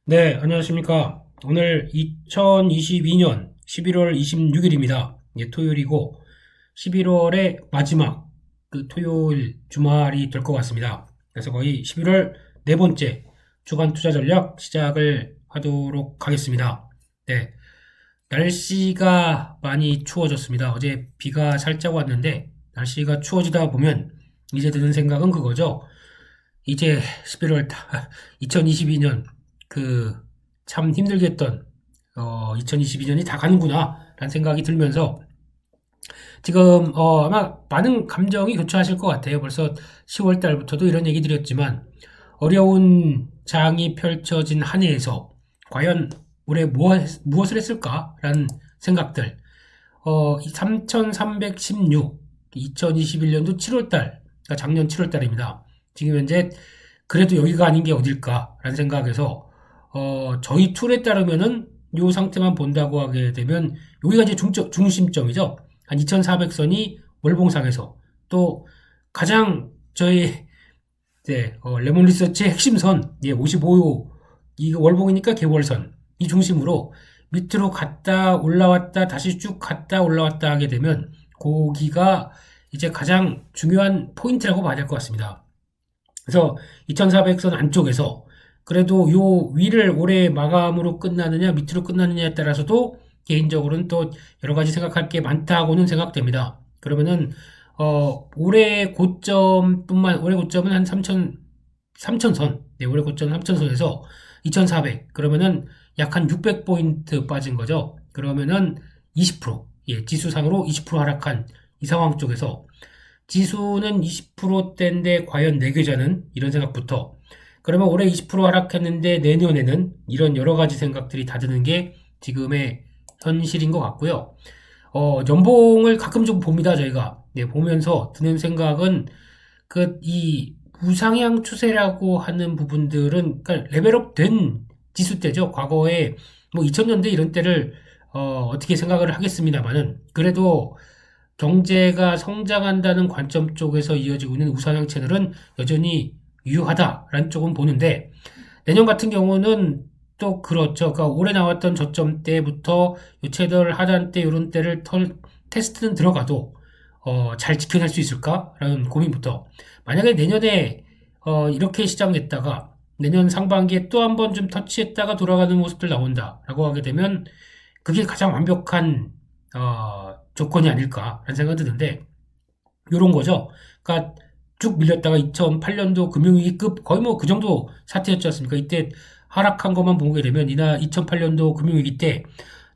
네, 안녕하십니까. 오늘 2022년 11월 26일입니다. 예, 토요일이고 11월의 마지막 토요일 주말이 될 것 같습니다. 그래서 거의 11월 네 번째 주간 투자 전략 시작을 하도록 하겠습니다. 네, 날씨가 많이 추워졌습니다. 어제 비가 살짝 왔는데 날씨가 추워지다 보면 이제 드는 생각은 그거죠. 이제 11월 2022년 그 참 힘들게 했던 2022년이 다 가는구나 라는 생각이 들면서 지금 아마 많은 감정이 교차하실 것 같아요. 벌써 10월 달부터도 이런 얘기 드렸지만 어려운 장이 펼쳐진 한 해에서 과연 올해 무엇을 했을까라는 생각들 3316 2021년도 7월 달 그러니까 작년 7월 달입니다. 지금 현재 그래도 여기가 아닌 게 어딜까라는 생각에서 저희 툴에 따르면은 요 상태만 본다고 하게 되면 여기가 이제 중심점이죠. 한 2400선이 월봉상에서 또 가장 저희 레몬 리서치의 핵심선 55호 이거 월봉이니까 개월선 이 중심으로 밑으로 갔다 올라왔다 다시 쭉 갔다 올라왔다 하게 되면 거기가 이제 가장 중요한 포인트라고 봐야 될 것 같습니다. 그래서 2400선 안쪽에서 그래도 요 위를 올해 마감으로 끝나느냐 밑으로 끝나느냐에 따라서도 개인적으로는 또 여러 가지 생각할 게 많다고는 생각됩니다. 그러면은 올해 고점은 한 3000선. 네, 올해 고점 3000선에서 2400. 그러면은 약 한 600포인트 빠진 거죠. 그러면은 20%. 예, 지수상으로 20% 하락한 이 상황 쪽에서 지수는 20%대인데 과연 내 계좌는 이런 생각부터 그러면 올해 20% 하락했는데 내년에는 이런 여러 가지 생각들이 다 드는 게 지금의 현실인 것 같고요. 연봉을 가끔 좀 봅니다, 저희가. 네, 보면서 드는 생각은 이 우상향 추세라고 하는 부분들은 그러니까 레벨업 된 지수대죠. 과거에 뭐 2000년대 이런 때를 어떻게 생각을 하겠습니다만은 그래도 경제가 성장한다는 관점 쪽에서 이어지고 있는 우상향 채널은 여전히 유효하다라는 쪽은 보는데 내년 같은 경우는 또 그렇죠. 그러니까 올해 나왔던 저점 때부터 요 채널 하단 때 이런 때를 테스트는 들어가도 잘 지켜낼 수 있을까라는 고민부터 만약에 내년에 이렇게 시작됐다가 내년 상반기에 또 한번 좀 터치했다가 돌아가는 모습들 나온다라고 하게 되면 그게 가장 완벽한 조건이 아닐까라는 생각이 드는데 요런 거죠. 그러니까 쭉 밀렸다가 2008년도 금융위기급 거의 뭐 그 정도 사태였지 않습니까? 이때 하락한 것만 보게 되면 이날 2008년도 금융위기 때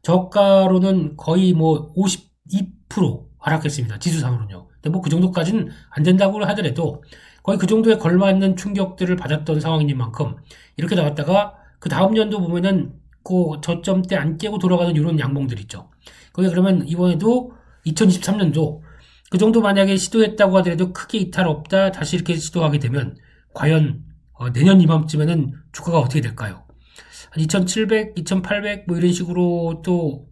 저가로는 거의 뭐 52% 하락했습니다. 지수상으로는요. 근데 뭐 그 정도까지는 안 된다고 하더라도 거의 그 정도에 걸맞는 충격들을 받았던 상황인 만큼 이렇게 나왔다가 그 다음 연도 보면은 그 저점 때 안 깨고 돌아가는 이런 양봉들 있죠. 그게 그러면 이번에도 2023년도 그 정도 만약에 시도했다고 하더라도 크게 이탈 없다 다시 이렇게 시도하게 되면 과연 내년 이맘쯤에는 주가가 어떻게 될까요? 한 2700, 2800 뭐 이런 식으로 또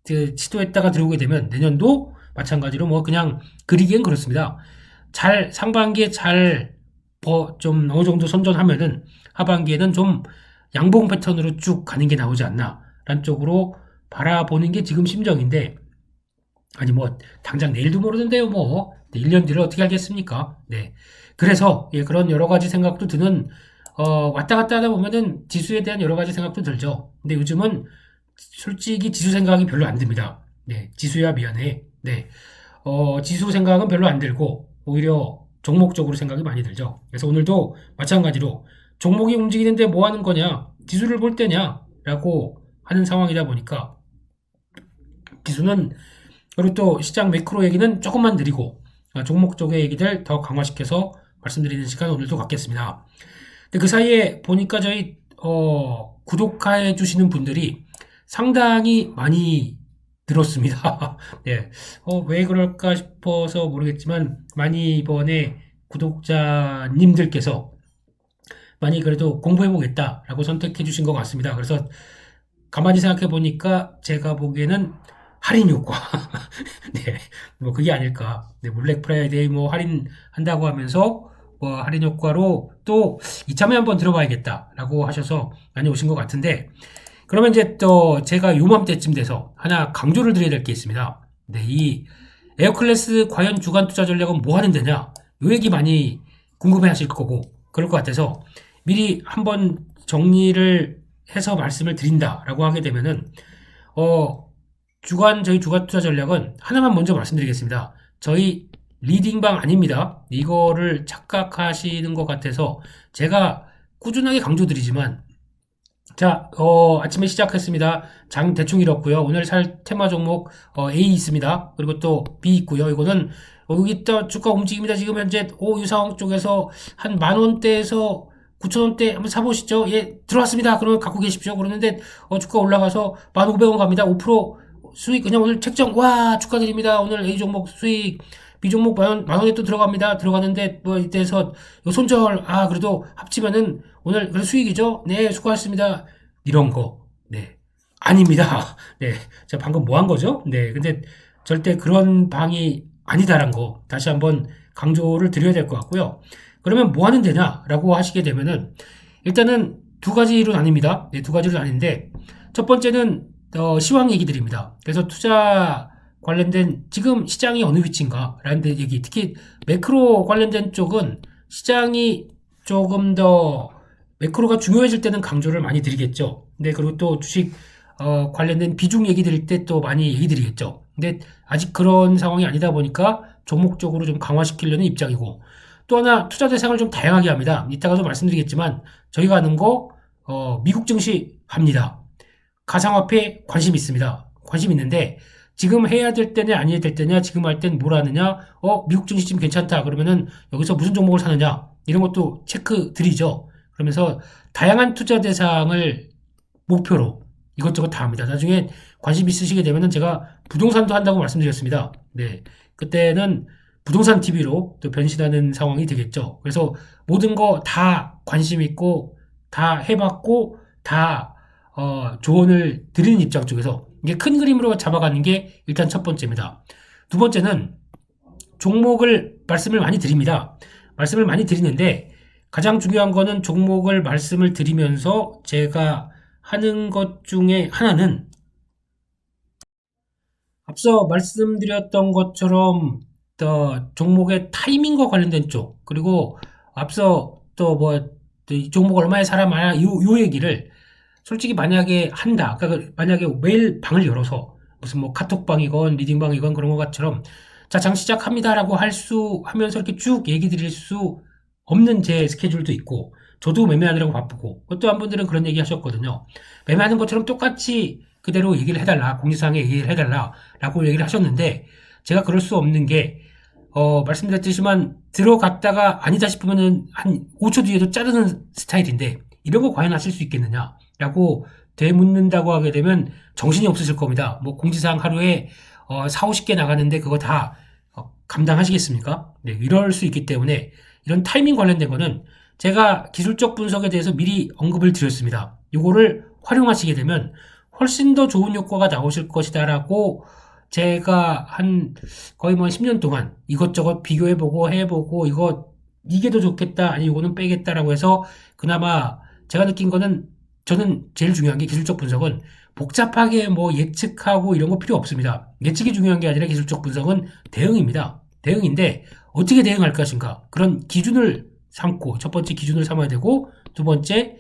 시도했다가 들어오게 되면 내년도 마찬가지로 뭐 그냥 그리기엔 그렇습니다. 상반기에 좀 어느 정도 선전하면은 하반기에는 좀 양봉 패턴으로 쭉 가는 게 나오지 않나 라는 쪽으로 바라보는 게 지금 심정인데 아니 뭐 당장 내일도 모르는데요 뭐 1년 뒤를 어떻게 알겠습니까? 네. 그래서 그런 여러 가지 생각도 드는 왔다 갔다 하다 보면은 지수에 대한 여러 가지 생각도 들죠. 근데 요즘은 솔직히 지수 생각이 별로 안 듭니다. 네. 지수야 미안해. 네. 지수 생각은 별로 안 들고 오히려 종목적으로 생각이 많이 들죠. 그래서 오늘도 마찬가지로 종목이 움직이는데 뭐 하는 거냐? 지수를 볼 때냐? 라고 하는 상황이다 보니까 지수는 그리고 또 시장 매크로 얘기는 조금만 드리고 종목 쪽의 얘기들 더 강화시켜서 말씀드리는 시간 오늘도 갖겠습니다. 근데 그 사이에 보니까 저희 구독해 주시는 분들이 상당히 많이 늘었습니다. 네. 왜 그럴까 싶어서 모르겠지만 많이 이번에 구독자님들께서 많이 그래도 공부해보겠다라고 선택해 주신 것 같습니다. 그래서 가만히 생각해 보니까 제가 보기에는 할인 효과. 네. 뭐 그게 아닐까. 네, 블랙 프라이데이 뭐 할인한다고 하면서 뭐 할인 효과로 또 이참에 한번 들어봐야겠다라고 하셔서 많이 오신 것 같은데, 그러면 이제 또 제가 요맘때쯤 돼서 하나 강조를 드려야 될 게 있습니다. 네, 이 에어클래스 과연 주간 투자 전략은 뭐 하는 데냐? 요 얘기 많이 궁금해 하실 거고, 그럴 것 같아서 미리 한번 정리를 해서 말씀을 드린다라고 하게 되면은, 저희 주간 투자 전략은 하나만 먼저 말씀드리겠습니다. 저희 리딩방 아닙니다. 이거를 착각하시는 것 같아서 제가 꾸준하게 강조드리지만, 자, 아침에 시작했습니다. 장 대충 잃었고요. 오늘 살 테마 종목 A 있습니다. 그리고 또 B 있고요. 이거는 여기 또 주가 움직입니다. 지금 현재 유상황 쪽에서 한 10,000원대에서 9,000원대 한번 사보시죠. 예, 들어왔습니다. 그러면 갖고 계십시오. 그러는데 주가 올라가서 1,500원 갑니다. 5% 수익 그냥 오늘 책정. 와, 축하드립니다. 오늘 A 종목 수익. B 종목 만 원에 또 들어갑니다. 들어가는데 뭐 이때서 손절. 그래도 합치면은 오늘 그래도 수익이죠. 네, 수고하셨습니다. 이런 거. 네. 아닙니다. 네. 제가 방금 뭐 한 거죠? 네. 근데 절대 그런 방이 아니다란 거 다시 한번 강조를 드려야 될 것 같고요. 그러면 뭐 하는 데냐라고 하시게 되면은 일단은 두 가지로 나뉩니다. 네, 두 가지로 나뉘는데 첫 번째는 시황 얘기들입니다. 그래서 투자 관련된 지금 시장이 어느 위치인가라는 데 얘기, 특히 매크로 관련된 쪽은 시장이 조금 더 매크로가 중요해질 때는 강조를 많이 드리겠죠. 근데 그리고 또 주식 관련된 비중 얘기 드릴 때 또 많이 얘기 드리겠죠. 근데 아직 그런 상황이 아니다 보니까 종목적으로 좀 강화시키려는 입장이고, 또 하나 투자 대상을 좀 다양하게 합니다. 이따가도 말씀드리겠지만 저희가 하는 거 미국 증시 합니다. 가상화폐 관심 있습니다. 관심 있는데 지금 해야 될 때냐 아니어야 될 때냐, 지금 할 땐 뭘 하느냐, 미국 증시 지금 괜찮다 그러면은 여기서 무슨 종목을 사느냐, 이런 것도 체크 드리죠. 그러면서 다양한 투자 대상을 목표로 이것저것 다 합니다. 나중에 관심 있으시게 되면은 제가 부동산도 한다고 말씀드렸습니다. 네. 그때는 부동산 TV로 또 변신하는 상황이 되겠죠. 그래서 모든 거 다 관심 있고 다 해봤고 다 조언을 드리는 입장 쪽에서 이게 큰 그림으로 잡아가는 게 일단 첫 번째입니다. 두 번째는 종목을 말씀을 많이 드립니다. 말씀을 많이 드리는데 가장 중요한 거는 종목을 말씀을 드리면서 제가 하는 것 중에 하나는 앞서 말씀드렸던 것처럼 종목의 타이밍과 관련된 쪽, 그리고 앞서 또 이 종목 얼마에 사람 많아 요 얘기를 솔직히 만약에 한다. 그러니까 만약에 매일 방을 열어서 무슨 뭐 카톡방이건 리딩방이건 그런 것처럼 자, 장 시작합니다라고 하면서 이렇게 쭉 얘기 드릴 수 없는 제 스케줄도 있고, 저도 매매하느라고 바쁘고, 또 한 분들은 그런 얘기 하셨거든요. 매매하는 것처럼 똑같이 그대로 얘기를 해달라, 공지사항에 얘기를 해달라라고 얘기를 하셨는데, 제가 그럴 수 없는 게 말씀드렸지만 들어갔다가 아니다 싶으면은 한 5초 뒤에도 자르는 스타일인데 이런 거 과연 하실 수 있겠느냐라고 되묻는다고 하게 되면 정신이 없으실 겁니다. 뭐 공지사항 하루에 4, 50개 나가는데 그거 다 감당하시겠습니까? 네, 이럴 수 있기 때문에 이런 타이밍 관련된 거는 제가 기술적 분석에 대해서 미리 언급을 드렸습니다. 이거를 활용하시게 되면 훨씬 더 좋은 효과가 나오실 것이다라고 제가 거의 뭐 10년 동안 이것저것 비교해보고 해보고 이게 더 좋겠다, 아니 이거는 빼겠다라고 해서 그나마 제가 느낀 거는, 저는 제일 중요한 게 기술적 분석은 복잡하게 뭐 예측하고 이런 거 필요 없습니다. 예측이 중요한 게 아니라 기술적 분석은 대응입니다. 대응인데 어떻게 대응할 것인가, 그런 기준을 삼고 첫 번째 기준을 삼아야 되고, 두 번째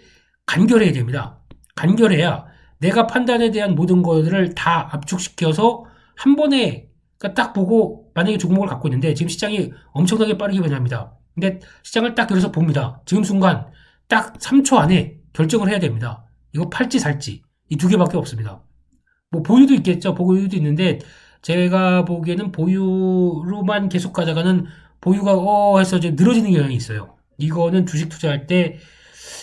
간결해야 됩니다. 간결해야 내가 판단에 대한 모든 것들을 다 압축시켜서 한 번에 그러니까 딱 보고, 만약에 종목을 갖고 있는데 지금 시장이 엄청나게 빠르게 변합니다. 근데 시장을 딱 열어서 봅니다. 지금 순간 딱 3초 안에 결정을 해야 됩니다. 이거 팔지 살지 이 두 개밖에 없습니다. 뭐 보유도 있겠죠. 보유도 있는데 제가 보기에는 보유로만 계속 가다가는 보유가 해서 이제 늘어지는 경향이 있어요. 이거는 주식 투자할 때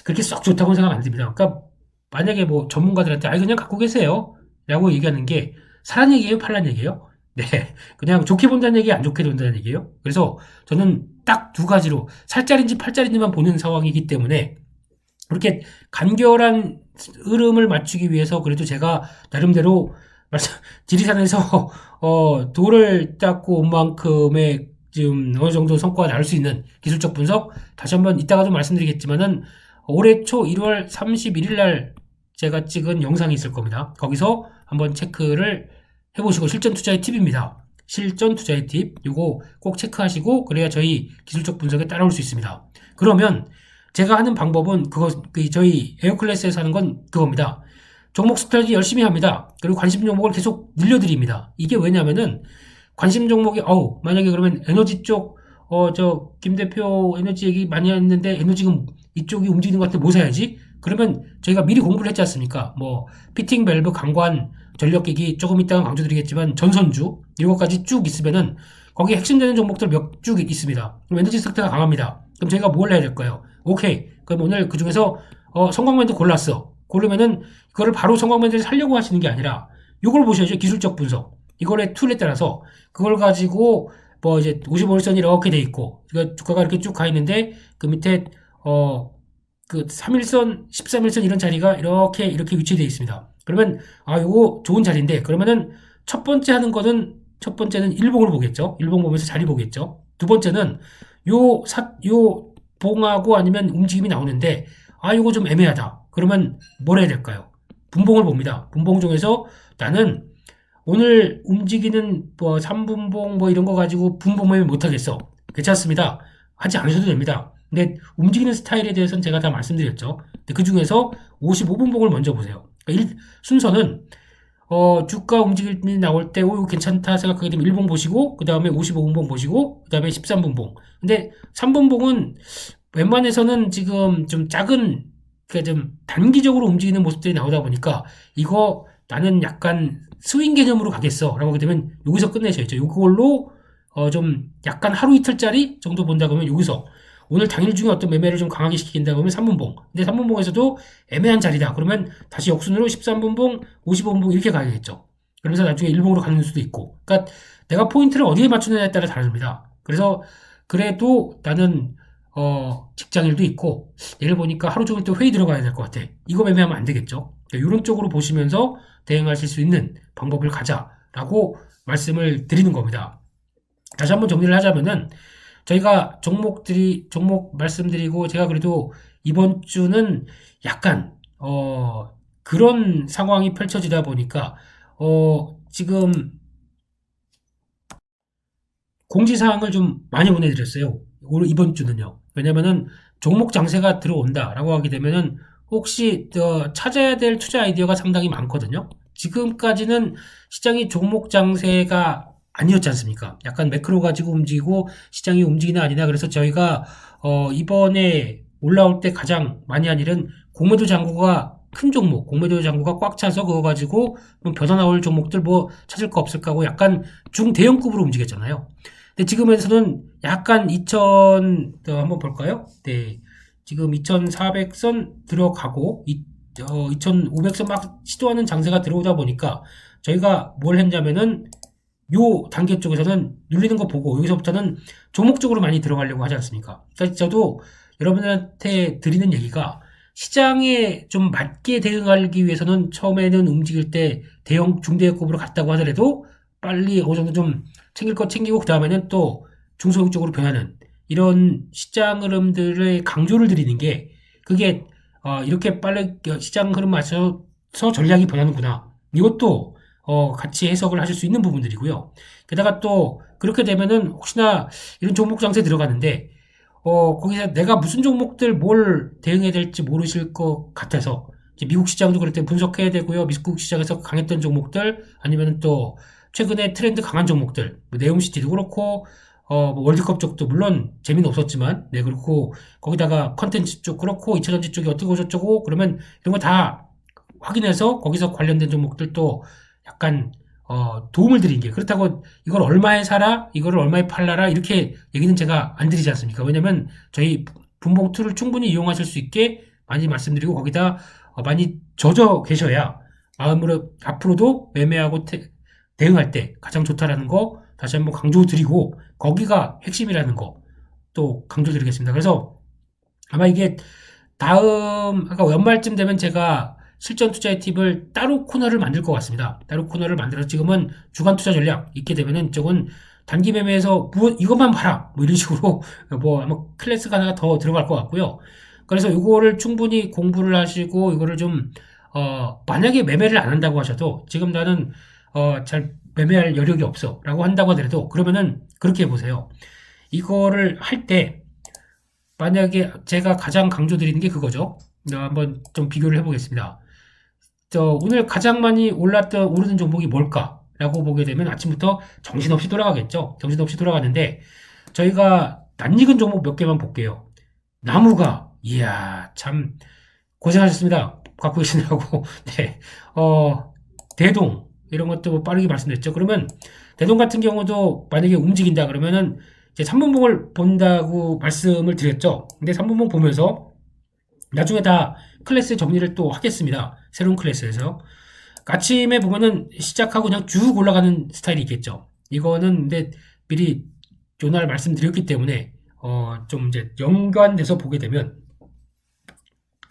그렇게 썩 좋다고 생각 안 듭니다. 그러니까 만약에 뭐 전문가들한테 그냥 갖고 계세요 라고 얘기하는 게 사란 얘기예요, 팔란 얘기예요? 네, 그냥 좋게 본다는 얘기, 안 좋게 본다는 얘기예요. 그래서 저는 딱 두 가지로 살짜리인지 팔짜리인지만 보는 상황이기 때문에 그렇게 간결한 흐름을 맞추기 위해서 그래도 제가 나름대로 지리산에서 돌을 닦고 온 만큼의 지금 어느 정도 성과가 나올 수 있는 기술적 분석 다시 한번 이따가도 말씀드리겠지만은 올해 초 1월 31일 날 제가 찍은 영상이 있을 겁니다. 거기서 한번 체크를 해보시고 실전 투자의 팁입니다. 실전 투자의 팁 이거 꼭 체크하시고 그래야 저희 기술적 분석에 따라올 수 있습니다. 그러면 제가 하는 방법은 저희 에어클래스에서 하는 건 그겁니다. 종목 스트래티지 열심히 합니다. 그리고 관심 종목을 계속 늘려드립니다. 이게 왜냐면은 관심 종목이 만약에 그러면 에너지 쪽 김 대표 에너지 얘기 많이 했는데 에너지가 이쪽이 움직이는 것 같은데 뭐 사야지? 그러면 저희가 미리 공부를 했지 않습니까? 뭐 피팅 밸브 강관 전력기기 조금 이따가 강조드리겠지만 전선주 이런 것까지 쭉 있으면은 거기에 핵심되는 종목들 몇 쭉 있습니다. 그럼 에너지 섹터가 강합니다. 그럼 저희가 뭘 해야 될까요? 오케이. 그럼 오늘 그 중에서 성광밴드 골랐어. 고르면은 그거를 바로 성광밴드를 살려고 하시는 게 아니라 이걸 보셔야죠. 기술적 분석. 이거의 툴에 따라서 그걸 가지고 뭐 이제 55일선이 이렇게 돼 있고 주가가 이렇게 쭉 가 있는데 그 밑에 그 3일선, 13일선 이런 자리가 이렇게 위치되어 있습니다. 그러면 요거 좋은 자리인데 그러면은 첫 번째는 일봉을 보겠죠. 일봉 보면서 자리 보겠죠. 두 번째는 요 봉하고 아니면 움직임이 나오는데 요거 좀 애매하다. 그러면 뭘 해야 될까요? 분봉을 봅니다. 분봉 중에서 나는 오늘 움직이는 뭐 3분봉 뭐 이런 거 가지고 분봉을 못하겠어. 괜찮습니다. 하지 않으셔도 됩니다. 근데 움직이는 스타일에 대해서는 제가 다 말씀드렸죠. 근데 그 중에서 55분봉을 먼저 보세요. 그러니까 순서는 주가 움직임이 나올 때 이거 괜찮다 생각하게 되면 1봉 보시고 그 다음에 55분봉 보시고 그 다음에 13분봉. 근데 3분봉은 웬만해서는 지금 좀 작은 그러니까 좀 단기적으로 움직이는 모습들이 나오다 보니까 이거 나는 약간 스윙 개념으로 가겠어 라고 하게 되면 여기서 끝내셔야죠. 이걸로 좀 약간 하루 이틀짜리 정도 본다 그러면 여기서 오늘 당일 중에 어떤 매매를 좀 강하게 시킨다 그러면 3분봉. 근데 3분봉에서도 애매한 자리다. 그러면 다시 역순으로 13분봉, 55분봉 이렇게 가야겠죠. 그러면서 나중에 1봉으로 가는 수도 있고. 그러니까 내가 포인트를 어디에 맞추느냐에 따라 다릅니다. 그래서 그래도 나는 직장일도 있고 예를 보니까 하루 종일 또 회의 들어가야 될 것 같아. 이거 매매하면 안 되겠죠. 그러니까 이런 쪽으로 보시면서 대응하실 수 있는 방법을 가자라고 말씀을 드리는 겁니다. 다시 한번 정리를 하자면은 저희가 종목 말씀드리고 제가 그래도 이번 주는 약간 그런 상황이 펼쳐지다 보니까 지금 공지사항을 좀 많이 보내드렸어요. 이번 주는요. 왜냐면은 종목 장세가 들어온다라고 하게 되면은 혹시 찾아야 될 투자 아이디어가 상당히 많거든요. 지금까지는 시장이 종목 장세가 아니었지 않습니까? 약간 매크로 가지고 움직이고 시장이 움직이나 아니나 그래서 저희가 이번에 올라올 때 가장 많이 한 일은 공매도 잔고가 큰 종목, 공매도 잔고가 꽉 차서 그거 가지고 변화 나올 종목들 뭐 찾을 거 없을까 하고 약간 중대형급으로 움직였잖아요. 근데 지금에서는 약간 한번 볼까요? 네. 지금 2400선 들어가고 2500선 막 시도하는 장세가 들어오다 보니까 저희가 뭘 했냐면은 요 단계 쪽에서는 눌리는 거 보고 여기서부터는 종목적으로 많이 들어가려고 하지 않습니까? 그러니까 저도 여러분들한테 드리는 얘기가 시장에 좀 맞게 대응하기 위해서는 처음에는 움직일 때 대형 중대형급으로 갔다고 하더라도 빨리 어느 정도 좀 챙길 거 챙기고 그 다음에는 또 중소형 쪽으로 변하는 이런 시장 흐름들의 강조를 드리는 게 그게 이렇게 빨리 시장 흐름 맞춰서 전략이 변하는구나. 이것도 같이 해석을 하실 수 있는 부분들이고요. 게다가 또 그렇게 되면은 혹시나 이런 종목 장세 들어가는데 거기서 내가 무슨 종목들 뭘 대응해야 될지 모르실 것 같아서 이제 미국 시장도 그럴 때 분석해야 되고요. 미국 시장에서 강했던 종목들 아니면 또 최근에 트렌드 강한 종목들 뭐 네옴시티도 그렇고 뭐 월드컵 쪽도 물론 재미는 없었지만 네 그렇고 거기다가 컨텐츠 쪽 그렇고 2차전지 쪽이 어떻고 저쩌고 그러면 이런 거 다 확인해서 거기서 관련된 종목들도 약간 도움을 드린 게 그렇다고 이걸 얼마에 사라 이거를 얼마에 팔라라 이렇게 얘기는 제가 안 드리지 않습니까? 왜냐면 저희 분봉 툴을 충분히 이용하실 수 있게 많이 말씀드리고 거기다 많이 젖어 계셔야 마음으로 앞으로도 매매하고 대응할 때 가장 좋다라는 거 다시 한번 강조드리고 거기가 핵심이라는 거 또 강조드리겠습니다. 그래서 아마 이게 아까 연말쯤 되면 제가 실전 투자의 팁을 따로 코너를 만들 것 같습니다. 따로 코너를 만들어서 지금은 주간 투자 전략 있게 되면은 이쪽은 단기 매매에서 뭐 이것만 봐라 뭐 이런 식으로 뭐 아마 클래스가 하나 더 들어갈 것 같고요. 그래서 이거를 충분히 공부를 하시고 이거를 좀 만약에 매매를 안 한다고 하셔도 지금 나는 잘 매매할 여력이 없어 라고 한다고 하더라도 그러면은 그렇게 해보세요. 이거를 할 때 만약에 제가 가장 강조드리는 게 그거죠. 한번 좀 비교를 해보겠습니다. 오늘 가장 많이 오르는 종목이 뭘까? 라고 보게 되면 아침부터 정신없이 돌아가겠죠. 정신없이 돌아가는데 저희가 낯익은 종목 몇 개만 볼게요. 나무가 이야 참 고생하셨습니다. 갖고 계시느라고. 네. 대동 이런 것도 뭐 빠르게 말씀드렸죠. 그러면 대동 같은 경우도 만약에 움직인다 그러면은 이제 3분봉을 본다고 말씀을 드렸죠. 근데 3분봉 보면서 나중에 다 클래스 정리를 또 하겠습니다. 새로운 클래스에서. 아침에 보면은 시작하고 그냥 쭉 올라가는 스타일이 있겠죠. 이거는 근데 미리 요날 말씀드렸기 때문에 좀 이제 연관돼서 보게 되면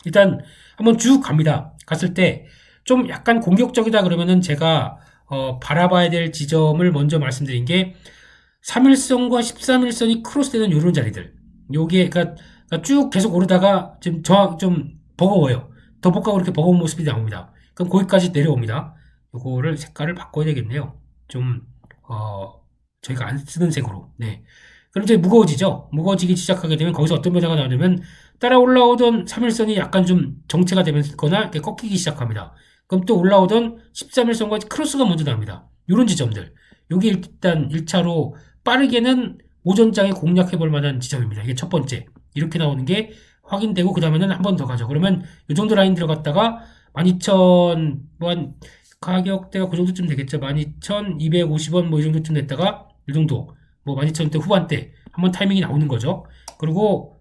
일단 한번 쭉 갑니다. 갔을 때 좀 약간 공격적이다 그러면은 제가 바라봐야 될 지점을 먼저 말씀드린 게 3일선과 13일선이 크로스되는 이런 자리들. 요게 그러니까 쭉 계속 오르다가 지금 좀 버거워요. 더 복하고 이렇게 버거운 모습이 나옵니다. 그럼 거기까지 내려옵니다. 요거를 색깔을 바꿔야 되겠네요. 좀 저희가 안 쓰는 색으로. 네. 그럼 이제 무거워지죠. 무거워지기 시작하게 되면 거기서 어떤 변화가 나오냐면 따라 올라오던 3일선이 약간 좀 정체가 되거나 이렇게 꺾이기 시작합니다. 그럼 또 올라오던 13일선과 크로스가 먼저 나옵니다. 이런 지점들. 여기 일단 1차로 빠르게는 오전장에 공략해 볼 만한 지점입니다. 이게 첫 번째. 이렇게 나오는 게 확인되고 그 다음에는 한 번 더 가죠. 그러면 이 정도 라인 들어갔다가 12,000, 뭐 한 가격대가 그 정도쯤 되겠죠. 12,250원 뭐 이 정도쯤 됐다가 이 정도 뭐 12,000원대 후반대 한번 타이밍이 나오는 거죠. 그리고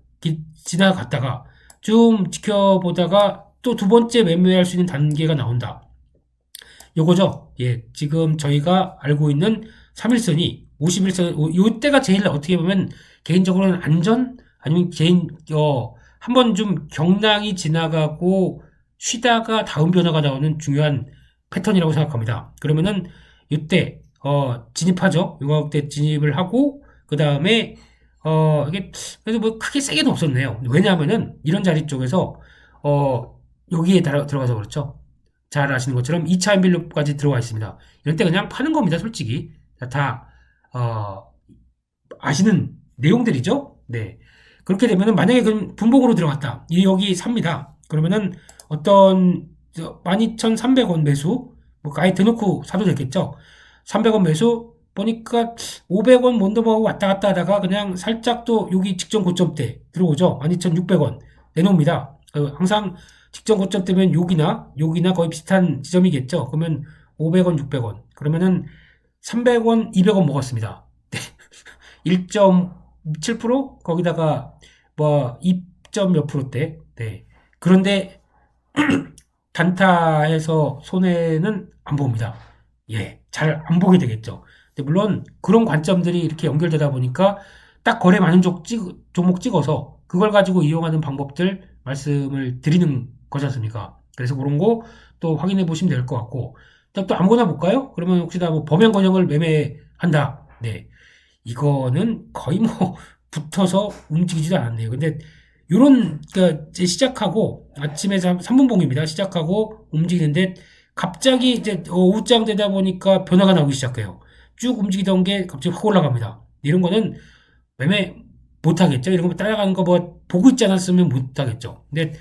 지나갔다가 좀 지켜보다가 또 두 번째 매매할 수 있는 단계가 나온다. 요거죠. 예, 지금 저희가 알고 있는 3일선이 51선, 요때가 제일 어떻게 보면 개인적으로는 안전? 아니면 한번 좀 경랑이 지나가고 쉬다가 다음 변화가 나오는 중요한 패턴이라고 생각합니다. 그러면은 이때 진입하죠. 요때 진입을 하고 그 다음에 이게 그래도 뭐 크게 세게는 없었네요. 왜냐하면은 이런 자리 쪽에서 여기에 들어가서 그렇죠. 잘 아시는 것처럼 2차 엔빌롭까지 들어와 있습니다. 이럴 때 그냥 파는 겁니다. 솔직히 다 아시는 내용들이죠. 네. 그렇게 되면은 만약에 그럼 분봉으로 들어갔다. 여기 삽니다. 그러면은 어떤 12,300원 매수 뭐 아예 대놓고 사도 되겠죠. 300원 매수 보니까 500원 못 넘어가고 왔다 갔다 하다가 그냥 살짝 또 여기 직전 고점대 들어오죠. 12,600원 내놓습니다. 항상 직전 고점 때면 여기나 거의 비슷한 지점이겠죠. 그러면 500원, 600원. 그러면은 300원, 200원 먹었습니다. 1.7% 거기다가 뭐 2점 몇 프로대. 네. 그런데 단타해서 손해는 안 봅니다. 예, 잘 안 보게 되겠죠. 근데 물론 그런 관점들이 이렇게 연결되다 보니까 딱 거래 많은 종목 찍어서 그걸 가지고 이용하는 방법들 말씀을 드리는 거지 않습니까? 그래서 그런 거 또 확인해 보시면 될 것 같고 또 아무거나 볼까요? 그러면 혹시나 뭐 범행 권역을 매매한다. 네, 이거는 거의 뭐 붙어서 움직이지도 않았네요. 근데 요런 그러니까 이제 시작하고 아침에 3분봉입니다. 시작하고 움직이는데 갑자기 이제 오후장 되다 보니까 변화가 나오기 시작해요. 쭉 움직이던 게 갑자기 확 올라갑니다. 이런 거는 매매 못하겠죠. 이런 거 따라가는 거 뭐 보고 있지 않았으면 못하겠죠. 근데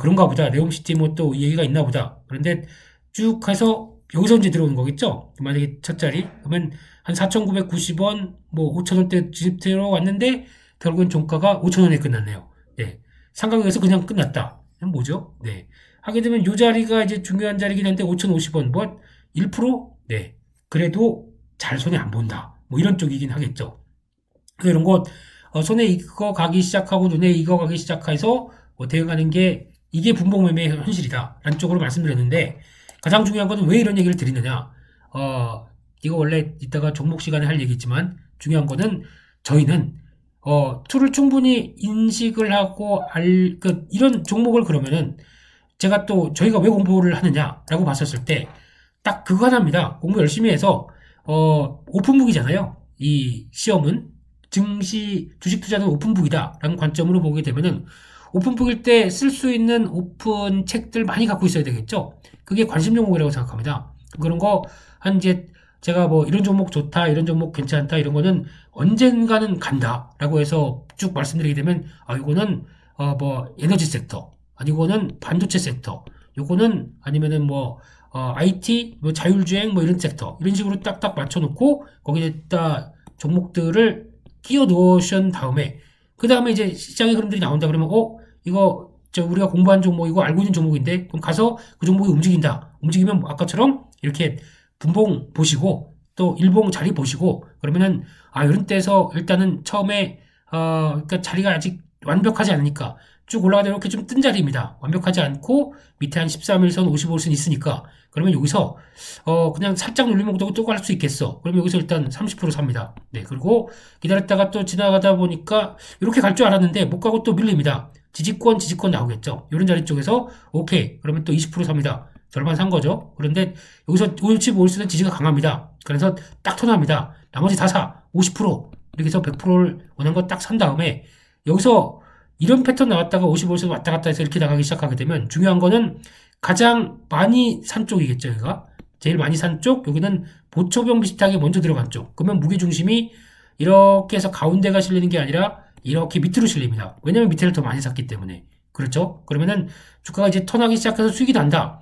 그런가 보다. 네옴시티 뭐 또 얘기가 있나 보다. 그런데 쭉 해서 여기서 이제 들어오는 거겠죠. 만약에 첫 자리 그러면 한 4,990원 뭐 5,000원대 진입 들어왔는데 결국엔 종가가 5,000원에 끝났네요. 네. 상가격에서 그냥 끝났다. 뭐죠? 네. 하게 되면 이 자리가 이제 중요한 자리긴 한데 5,050원 뭐 1%? 네. 그래도 잘 손해 안 본다. 뭐 이런 쪽이긴 하겠죠. 이런 거 손에 익어 가기 시작하고 눈에 익어 가기 시작해서 대응하는 게 이게 분봉 매매의 현실이다 라는 쪽으로 말씀드렸는데 가장 중요한 거는 왜 이런 얘기를 드리느냐 이거 원래 이따가 종목 시간에 할 얘기지만 중요한 거는 저희는 툴을 충분히 인식을 하고 이런 종목을 그러면은 제가 또 저희가 왜 공부를 하느냐라고 봤었을 때 딱 그거 하나입니다. 공부 열심히 해서 오픈북이잖아요. 이 시험은 증시 주식 투자는 오픈북이다라는 관점으로 보게 되면은 오픈북일 때 쓸 수 있는 오픈 책들 많이 갖고 있어야 되겠죠. 그게 관심 종목이라고 생각합니다. 그런 거 한 이제 제가 뭐 이런 종목 좋다, 이런 종목 괜찮다 이런 거는 언젠가는 간다라고 해서 쭉 말씀드리게 되면 이거는 뭐 에너지 섹터, 아니 이거는 반도체 섹터, 요거는 아니면은 뭐 IT, 뭐 자율주행 뭐 이런 섹터 이런 식으로 딱딱 맞춰놓고 거기에다 종목들을 끼워 넣으신 다음에 그 다음에 이제 시장의 흐름들이 나온다 그러면 이거 우리가 공부한 종목 이거 알고 있는 종목인데 그럼 가서 그 종목이 움직이면 아까처럼 이렇게 분봉 보시고 또 일봉 자리 보시고 그러면은 이런 때에서 일단은 처음에 그러니까 자리가 아직 완벽하지 않으니까 쭉 올라가다 이렇게 좀 뜬 자리입니다. 완벽하지 않고 밑에 한 13일선, 55일선 있으니까 그러면 여기서 그냥 살짝 눌리면 또 갈 수 있겠어. 그러면 여기서 일단 30% 삽니다. 네, 그리고 기다렸다가 또 지나가다 보니까 이렇게 갈 줄 알았는데 못 가고 또 밀립니다. 지지권 나오겠죠. 이런 자리 쪽에서 오케이. 그러면 또 20% 삽니다. 절반 산 거죠. 그런데 여기서 55일선은 지지가 강합니다. 그래서 딱 턴합니다. 나머지 다 사. 50%. 이렇게 해서 100%를 원한 거 딱 산 다음에 여기서 이런 패턴 나왔다가 55에서 왔다 갔다 해서 이렇게 나가기 시작하게 되면 중요한 거는 가장 많이 산 쪽이겠죠. 여기가 제일 많이 산 쪽, 여기는 보초병 비슷하게 먼저 들어간 쪽. 그러면 무게중심이 이렇게 해서 가운데가 실리는 게 아니라 이렇게 밑으로 실립니다. 왜냐면 밑에를 더 많이 샀기 때문에. 그렇죠? 그러면은 주가가 이제 턴하기 시작해서 수익이 난다.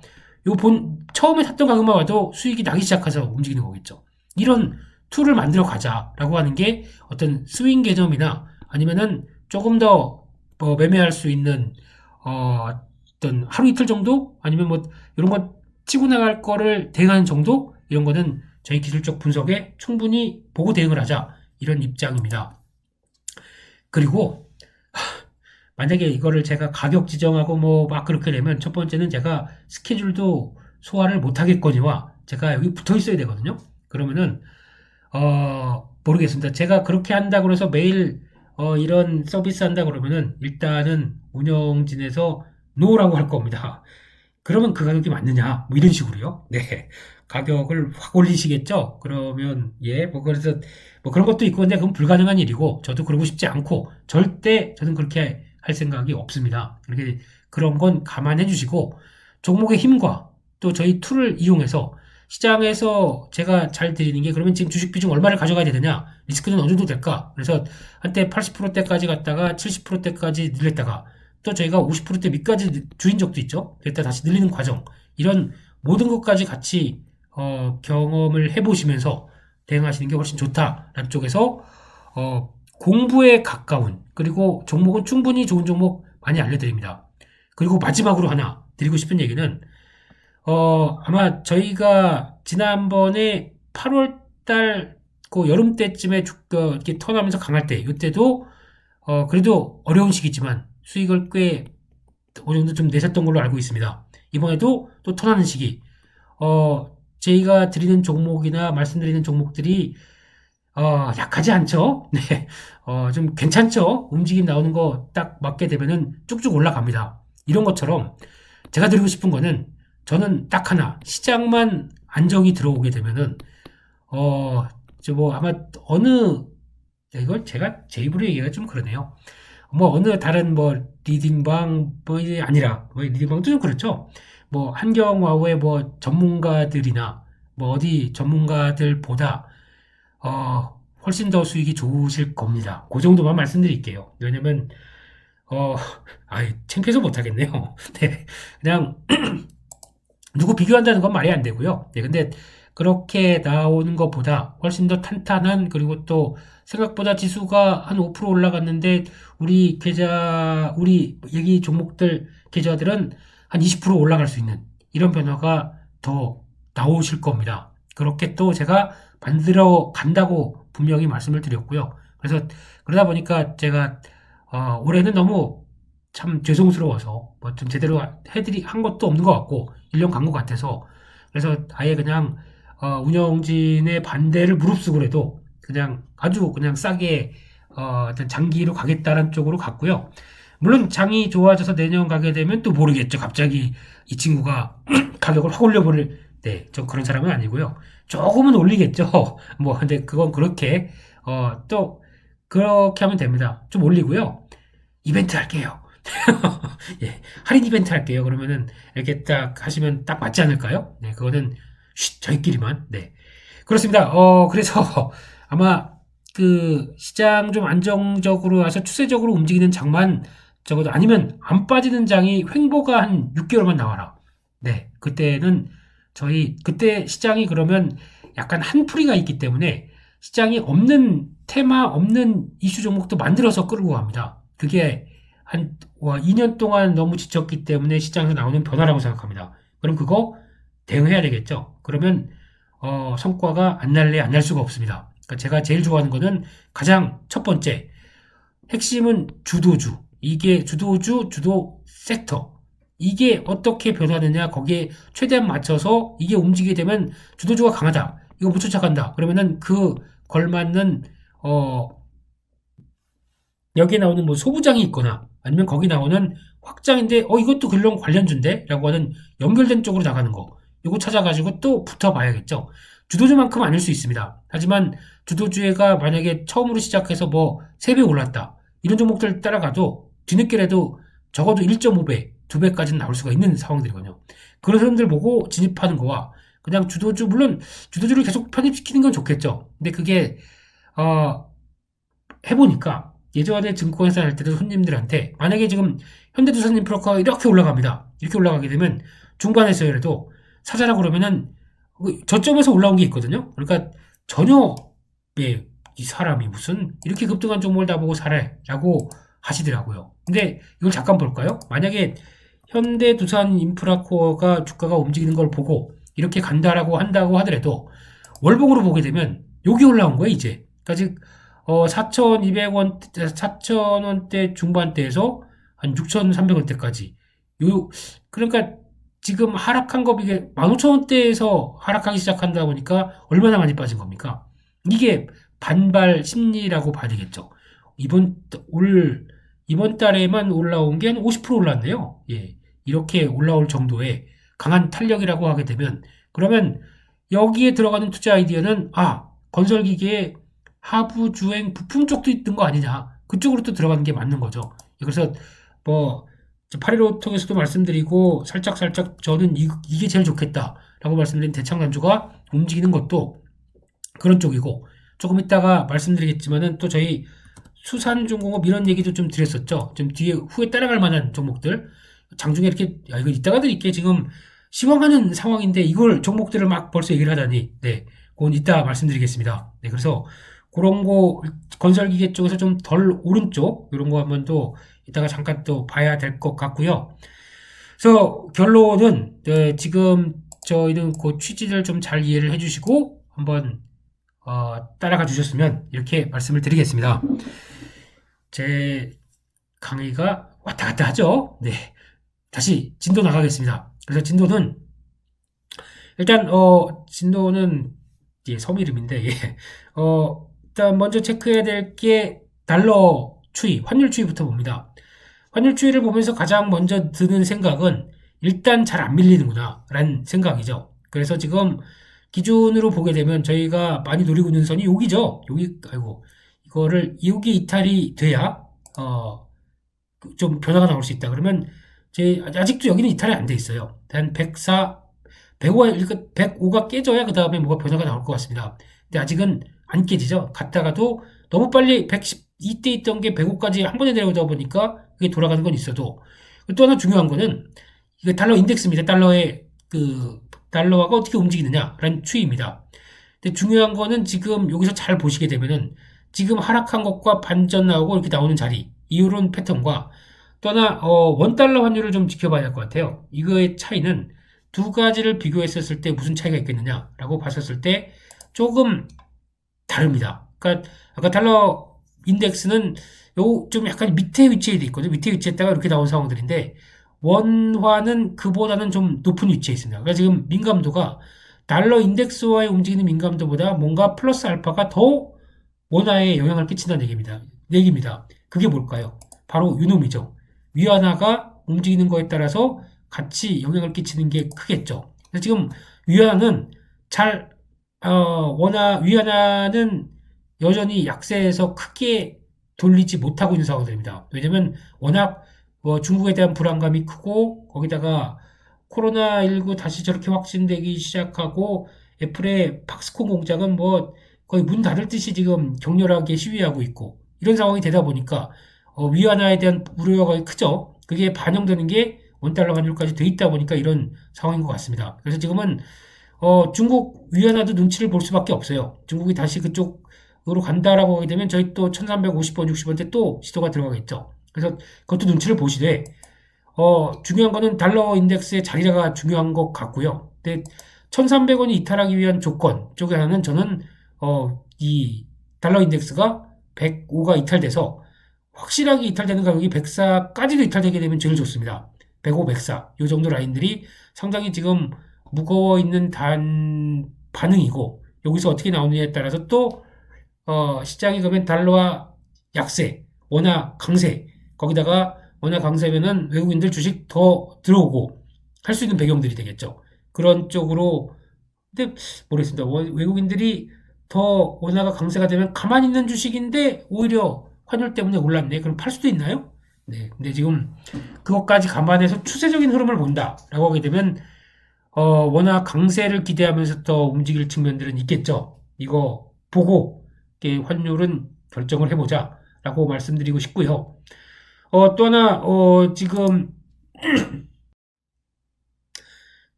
처음에 샀던 가격만 와도 수익이 나기 시작해서 움직이는 거겠죠. 이런 툴을 만들어 가자라고 하는 게 어떤 스윙 개념이나 아니면은 조금 더 매매할 수 있는 어떤 하루 이틀 정도 아니면 뭐 이런 거 치고 나갈 거를 대응하는 정도 이런 거는 저희 기술적 분석에 충분히 보고 대응을 하자 이런 입장입니다. 그리고 만약에 이거를 제가 가격 지정하고 뭐 막 그렇게 되면 첫 번째는 제가 스케줄도 소화를 못 하겠거니와 제가 여기 붙어 있어야 되거든요. 그러면은 모르겠습니다. 제가 그렇게 한다고 해서 매일 이런 서비스 한다 그러면은 일단은 운영진에서 노라고 할 겁니다. 그러면 그 가격이 맞느냐? 뭐 이런 식으로요. 네. 가격을 확 올리시겠죠? 그러면 뭐 그래서 뭐 그런 것도 있고 근데 그건 불가능한 일이고 저도 그러고 싶지 않고 절대 저는 그렇게 할 생각이 없습니다. 이렇게 그런 건 감안해 주시고 종목의 힘과 또 저희 툴을 이용해서 시장에서 제가 잘 드리는 게 그러면 지금 주식 비중 얼마를 가져가야 되느냐? 리스크는 어느 정도 될까? 그래서 한때 80%대까지 갔다가 70%대까지 늘렸다가 또 저희가 50%대 밑까지 줄인 적도 있죠. 그랬다 다시 늘리는 과정. 이런 모든 것까지 같이 경험을 해보시면서 대응하시는 게 훨씬 좋다라는 쪽에서 공부에 가까운 그리고 종목은 충분히 좋은 종목 많이 알려드립니다. 그리고 마지막으로 하나 드리고 싶은 얘기는 아마 저희가 지난번에 8월달 그 여름 때쯤에 이렇게 턴하면서 강할 때 이때도 그래도 어려운 시기지만 수익을 꽤 어느 정도 좀 내셨던 걸로 알고 있습니다. 이번에도 또 턴하는 시기 저희가 드리는 종목이나 말씀드리는 종목들이 약하지 않죠? 네. 좀 괜찮죠? 움직임 나오는 거 딱 맞게 되면은 쭉쭉 올라갑니다. 이런 것처럼 제가 드리고 싶은 거는 저는 딱 하나, 시장만 안정이 들어오게 되면은, 아마 이걸 제가 제 입으로 얘기가 좀 그러네요. 뭐, 어느 다른 리딩방, 아니라, 리딩방도 좀 그렇죠. 한경와우의 전문가들이나, 어디 전문가들보다, 훨씬 더 수익이 좋으실 겁니다. 그 정도만 말씀드릴게요. 왜냐면, 창피해서 못하겠네요. 네. 그냥, 누구 비교한다는 건 말이 안 되고요. 네, 근데 그렇게 나오는 것보다 훨씬 더 탄탄한 그리고 또 생각보다 지수가 한 5% 올라갔는데 우리 얘기 종목들 계좌들은 한 20% 올라갈 수 있는 이런 변화가 더 나오실 겁니다. 그렇게 또 제가 만들어 간다고 분명히 말씀을 드렸고요. 그래서 그러다 보니까 제가 올해는 너무 참 죄송스러워서 좀 제대로 한 것도 없는 것 같고 1년 간 것 같아서 그래서 아예 그냥 운영진의 반대를 무릅쓰고라도 그냥 아주 그냥 싸게 어떤 장기로 가겠다는 쪽으로 갔고요. 물론 장이 좋아져서 내년 가게 되면 또 모르겠죠. 갑자기 이 친구가 가격을 확 올려버릴 네, 저 그런 사람은 아니고요. 조금은 올리겠죠. 뭐, 근데 그건 그렇게, 또, 그렇게 하면 됩니다. 좀 올리고요. 이벤트 할게요. 예, 할인 이벤트 할게요. 그러면은 이렇게 딱 하시면 딱 맞지 않을까요? 네, 그거는 저희끼리만. 네. 그렇습니다. 그래서 아마 그 시장 좀 안정적으로 와서 추세적으로 움직이는 장만 적어도 아니면 안 빠지는 장이 횡보가 한 6개월만 나와라. 네. 그때는 저희 그때 시장이 그러면 약간 한풀이가 있기 때문에 시장이 없는 테마 없는 이슈 종목도 만들어서 끌고 갑니다. 그게 한 2년 동안 너무 지쳤기 때문에 시장에서 나오는 변화라고 생각합니다. 그럼 그거 대응해야 되겠죠. 그러면 성과가 안 날래 안 날 수가 없습니다. 그러니까 제가 제일 좋아하는 거는 가장 첫 번째 핵심은 주도주. 이게 주도주, 주도 섹터. 이게 어떻게 변하느냐 거기에 최대한 맞춰서 이게 움직이게 되면 주도주가 강하다. 이거 못 쫓아간다. 그러면은 그 걸맞는 어 여기에 나오는 뭐 소부장이 있거나 아니면 거기 나오는 확장인데 이것도 글론 관련주인데 라고 하는 연결된 쪽으로 나가는 거 이거 찾아가지고 또 붙어봐야겠죠. 주도주만큼 아닐 수 있습니다. 하지만 주도주가 만약에 처음으로 시작해서 뭐 3배 올랐다 이런 종목들 따라가도 뒤늦게라도 적어도 1.5배 2배까지는 나올 수가 있는 상황들이거든요. 그런 사람들 보고 진입하는 거와 그냥 주도주 물론 주도주를 계속 편입시키는 건 좋겠죠. 근데 그게 어, 해보니까 예전에 증권회사 할 때도 손님들한테 만약에 지금 현대두산 인프라가 이렇게 올라갑니다. 이렇게 올라가게 되면 중반에서라도 사자라 그러면은 저점에서 올라온 게 있거든요. 그러니까 전혀 이 사람이 무슨 이렇게 급등한 종목을 다 보고 사래라고 하시더라고요. 근데 이걸 잠깐 볼까요? 만약에 현대두산 인프라코어가 주가가 움직이는 걸 보고 이렇게 간다라고 한다고 하더라도 월봉으로 보게 되면 여기 올라온 거예요, 이제. 그러니까 즉 4,200원, 4,000원대 중반대에서 한 6,300원대까지. 그러니까 지금 하락한 거 이게 15,000원대에서 하락하기 시작한다 보니까 얼마나 많이 빠진 겁니까? 이게 반발 심리라고 봐야 되겠죠. 이번 달에만 올라온 게 한 50% 올랐네요. 예. 이렇게 올라올 정도의 강한 탄력이라고 하게 되면, 그러면 여기에 들어가는 투자 아이디어는, 건설기계에 하부 주행 부품 쪽도 있던 거 아니냐. 그쪽으로 또 들어가는 게 맞는 거죠. 그래서 뭐 8.15 통해서도 말씀드리고 살짝 저는 이게 제일 좋겠다라고 말씀드린 대창단주가 움직이는 것도 그런 쪽이고 조금 이따가 말씀드리겠지만은 또 저희 수산중공업 이런 얘기도 좀 드렸었죠. 좀 뒤에 후에 따라갈 만한 종목들 장중에 이렇게 이거 이따가 드릴게 지금 시황하는 상황인데 이걸 종목들을 막 벌써 얘기를 하다니 그건 이따 말씀드리겠습니다. 그래서 그런 거 건설기계 쪽에서 좀 덜 오른쪽 이런 거 한번 또 이따가 잠깐 또 봐야 될 것 같고요. 그래서 결론은 지금 저희는 그 취지를 좀 잘 이해를 해주시고 한번 따라가 주셨으면 이렇게 말씀을 드리겠습니다. 제 강의가 왔다 갔다 하죠. 네, 다시 진도 나가겠습니다. 그래서 진도는 일단 진도는 섬 이름인데 일단 먼저 체크해야 될 게 달러 추이, 환율 추이부터 봅니다. 환율 추이를 보면서 가장 먼저 드는 생각은 일단 잘 안 밀리는구나 라는 생각이죠. 그래서 지금 기준으로 보게 되면 저희가 많이 노리고 있는 선이 여기죠. 이거를 여기 이탈이 돼야 좀 변화가 나올 수 있다. 그러면 아직도 여기는 이탈이 안 돼 있어요. 한 104, 105가 깨져야 그 다음에 뭐가 변화가 나올 것 같습니다. 근데 아직은 안 깨지죠. 갔다가도 너무 빨리 112대 있던 게 105까지 한 번에 내려오다 보니까 그게 돌아가는 건 있어도 또 하나 중요한 거는 이게 달러 인덱스입니다. 달러화가 어떻게 움직이느냐라는 추이입니다. 근데 중요한 거는 지금 여기서 잘 보시게 되면은 지금 하락한 것과 반전 나오고 이렇게 나오는 자리 이런 패턴과 또 하나 원달러 환율을 좀 지켜봐야 할 것 같아요. 이거의 차이는 두 가지를 비교했었을 때 무슨 차이가 있겠느냐라고 봤었을 때 조금 다릅니다. 그러니까 아까 달러 인덱스는 좀 약간 밑에 위치해 있거든요. 밑에 위치했다가 이렇게 나온 상황들인데 원화는 그보다는 좀 높은 위치에 있습니다. 그러니까 지금 민감도가 달러 인덱스와의 움직이는 민감도보다 뭔가 플러스 알파가 더 원화에 영향을 끼친다는 얘기입니다. 그게 뭘까요? 바로 유놈이죠. 위안화가 움직이는 거에 따라서 같이 영향을 끼치는 게 크겠죠. 그래서 지금 위안화는 잘, 위안화는 여전히 약세에서 크게 돌리지 못하고 있는 상황들입니다. 왜냐면 워낙 뭐 중국에 대한 불안감이 크고 거기다가 코로나19 다시 저렇게 확진되기 시작하고 애플의 팍스콘 공장은 뭐 거의 문 닫을 듯이 지금 격렬하게 시위하고 있고 이런 상황이 되다 보니까 위안화에 대한 우려가 크죠. 그게 반영되는 게 원달러 환율까지 돼 있다 보니까 이런 상황인 것 같습니다. 그래서 지금은 중국 위안화도 눈치를 볼 수밖에 없어요. 중국이 다시 그쪽으로 간다라고 하게 되면 저희 또 1350원, 60원대 또 시도가 들어가겠죠. 그래서 그것도 눈치를 보시되 중요한 거는 달러 인덱스의 자리가 중요한 것 같고요. 근데 1300원이 이탈하기 위한 조건 쪽에 하나는 저는 이 달러 인덱스가 105가 이탈돼서 확실하게 이탈되는 가격이 104까지도 이탈되게 되면 제일 좋습니다. 105, 104. 이 정도 라인들이 상당히 지금 무거워 있는 반응이고 여기서 어떻게 나오느냐에 따라서 또 시장이 그러면 달러와 약세, 원화 강세 거기다가 원화 강세면은 외국인들 주식 더 들어오고 할 수 있는 배경들이 되겠죠. 그런 쪽으로 근데 모르겠습니다. 외국인들이 더 원화가 강세가 되면 가만히 있는 주식인데 오히려 환율 때문에 올랐네. 그럼 팔 수도 있나요? 네. 근데 지금 그것까지 감안해서 추세적인 흐름을 본다라고 하게 되면 워낙 강세를 기대하면서 더 움직일 측면들은 있겠죠. 이거 보고 환율은 결정을 해보자라고 말씀드리고 싶고요. 또 하나 지금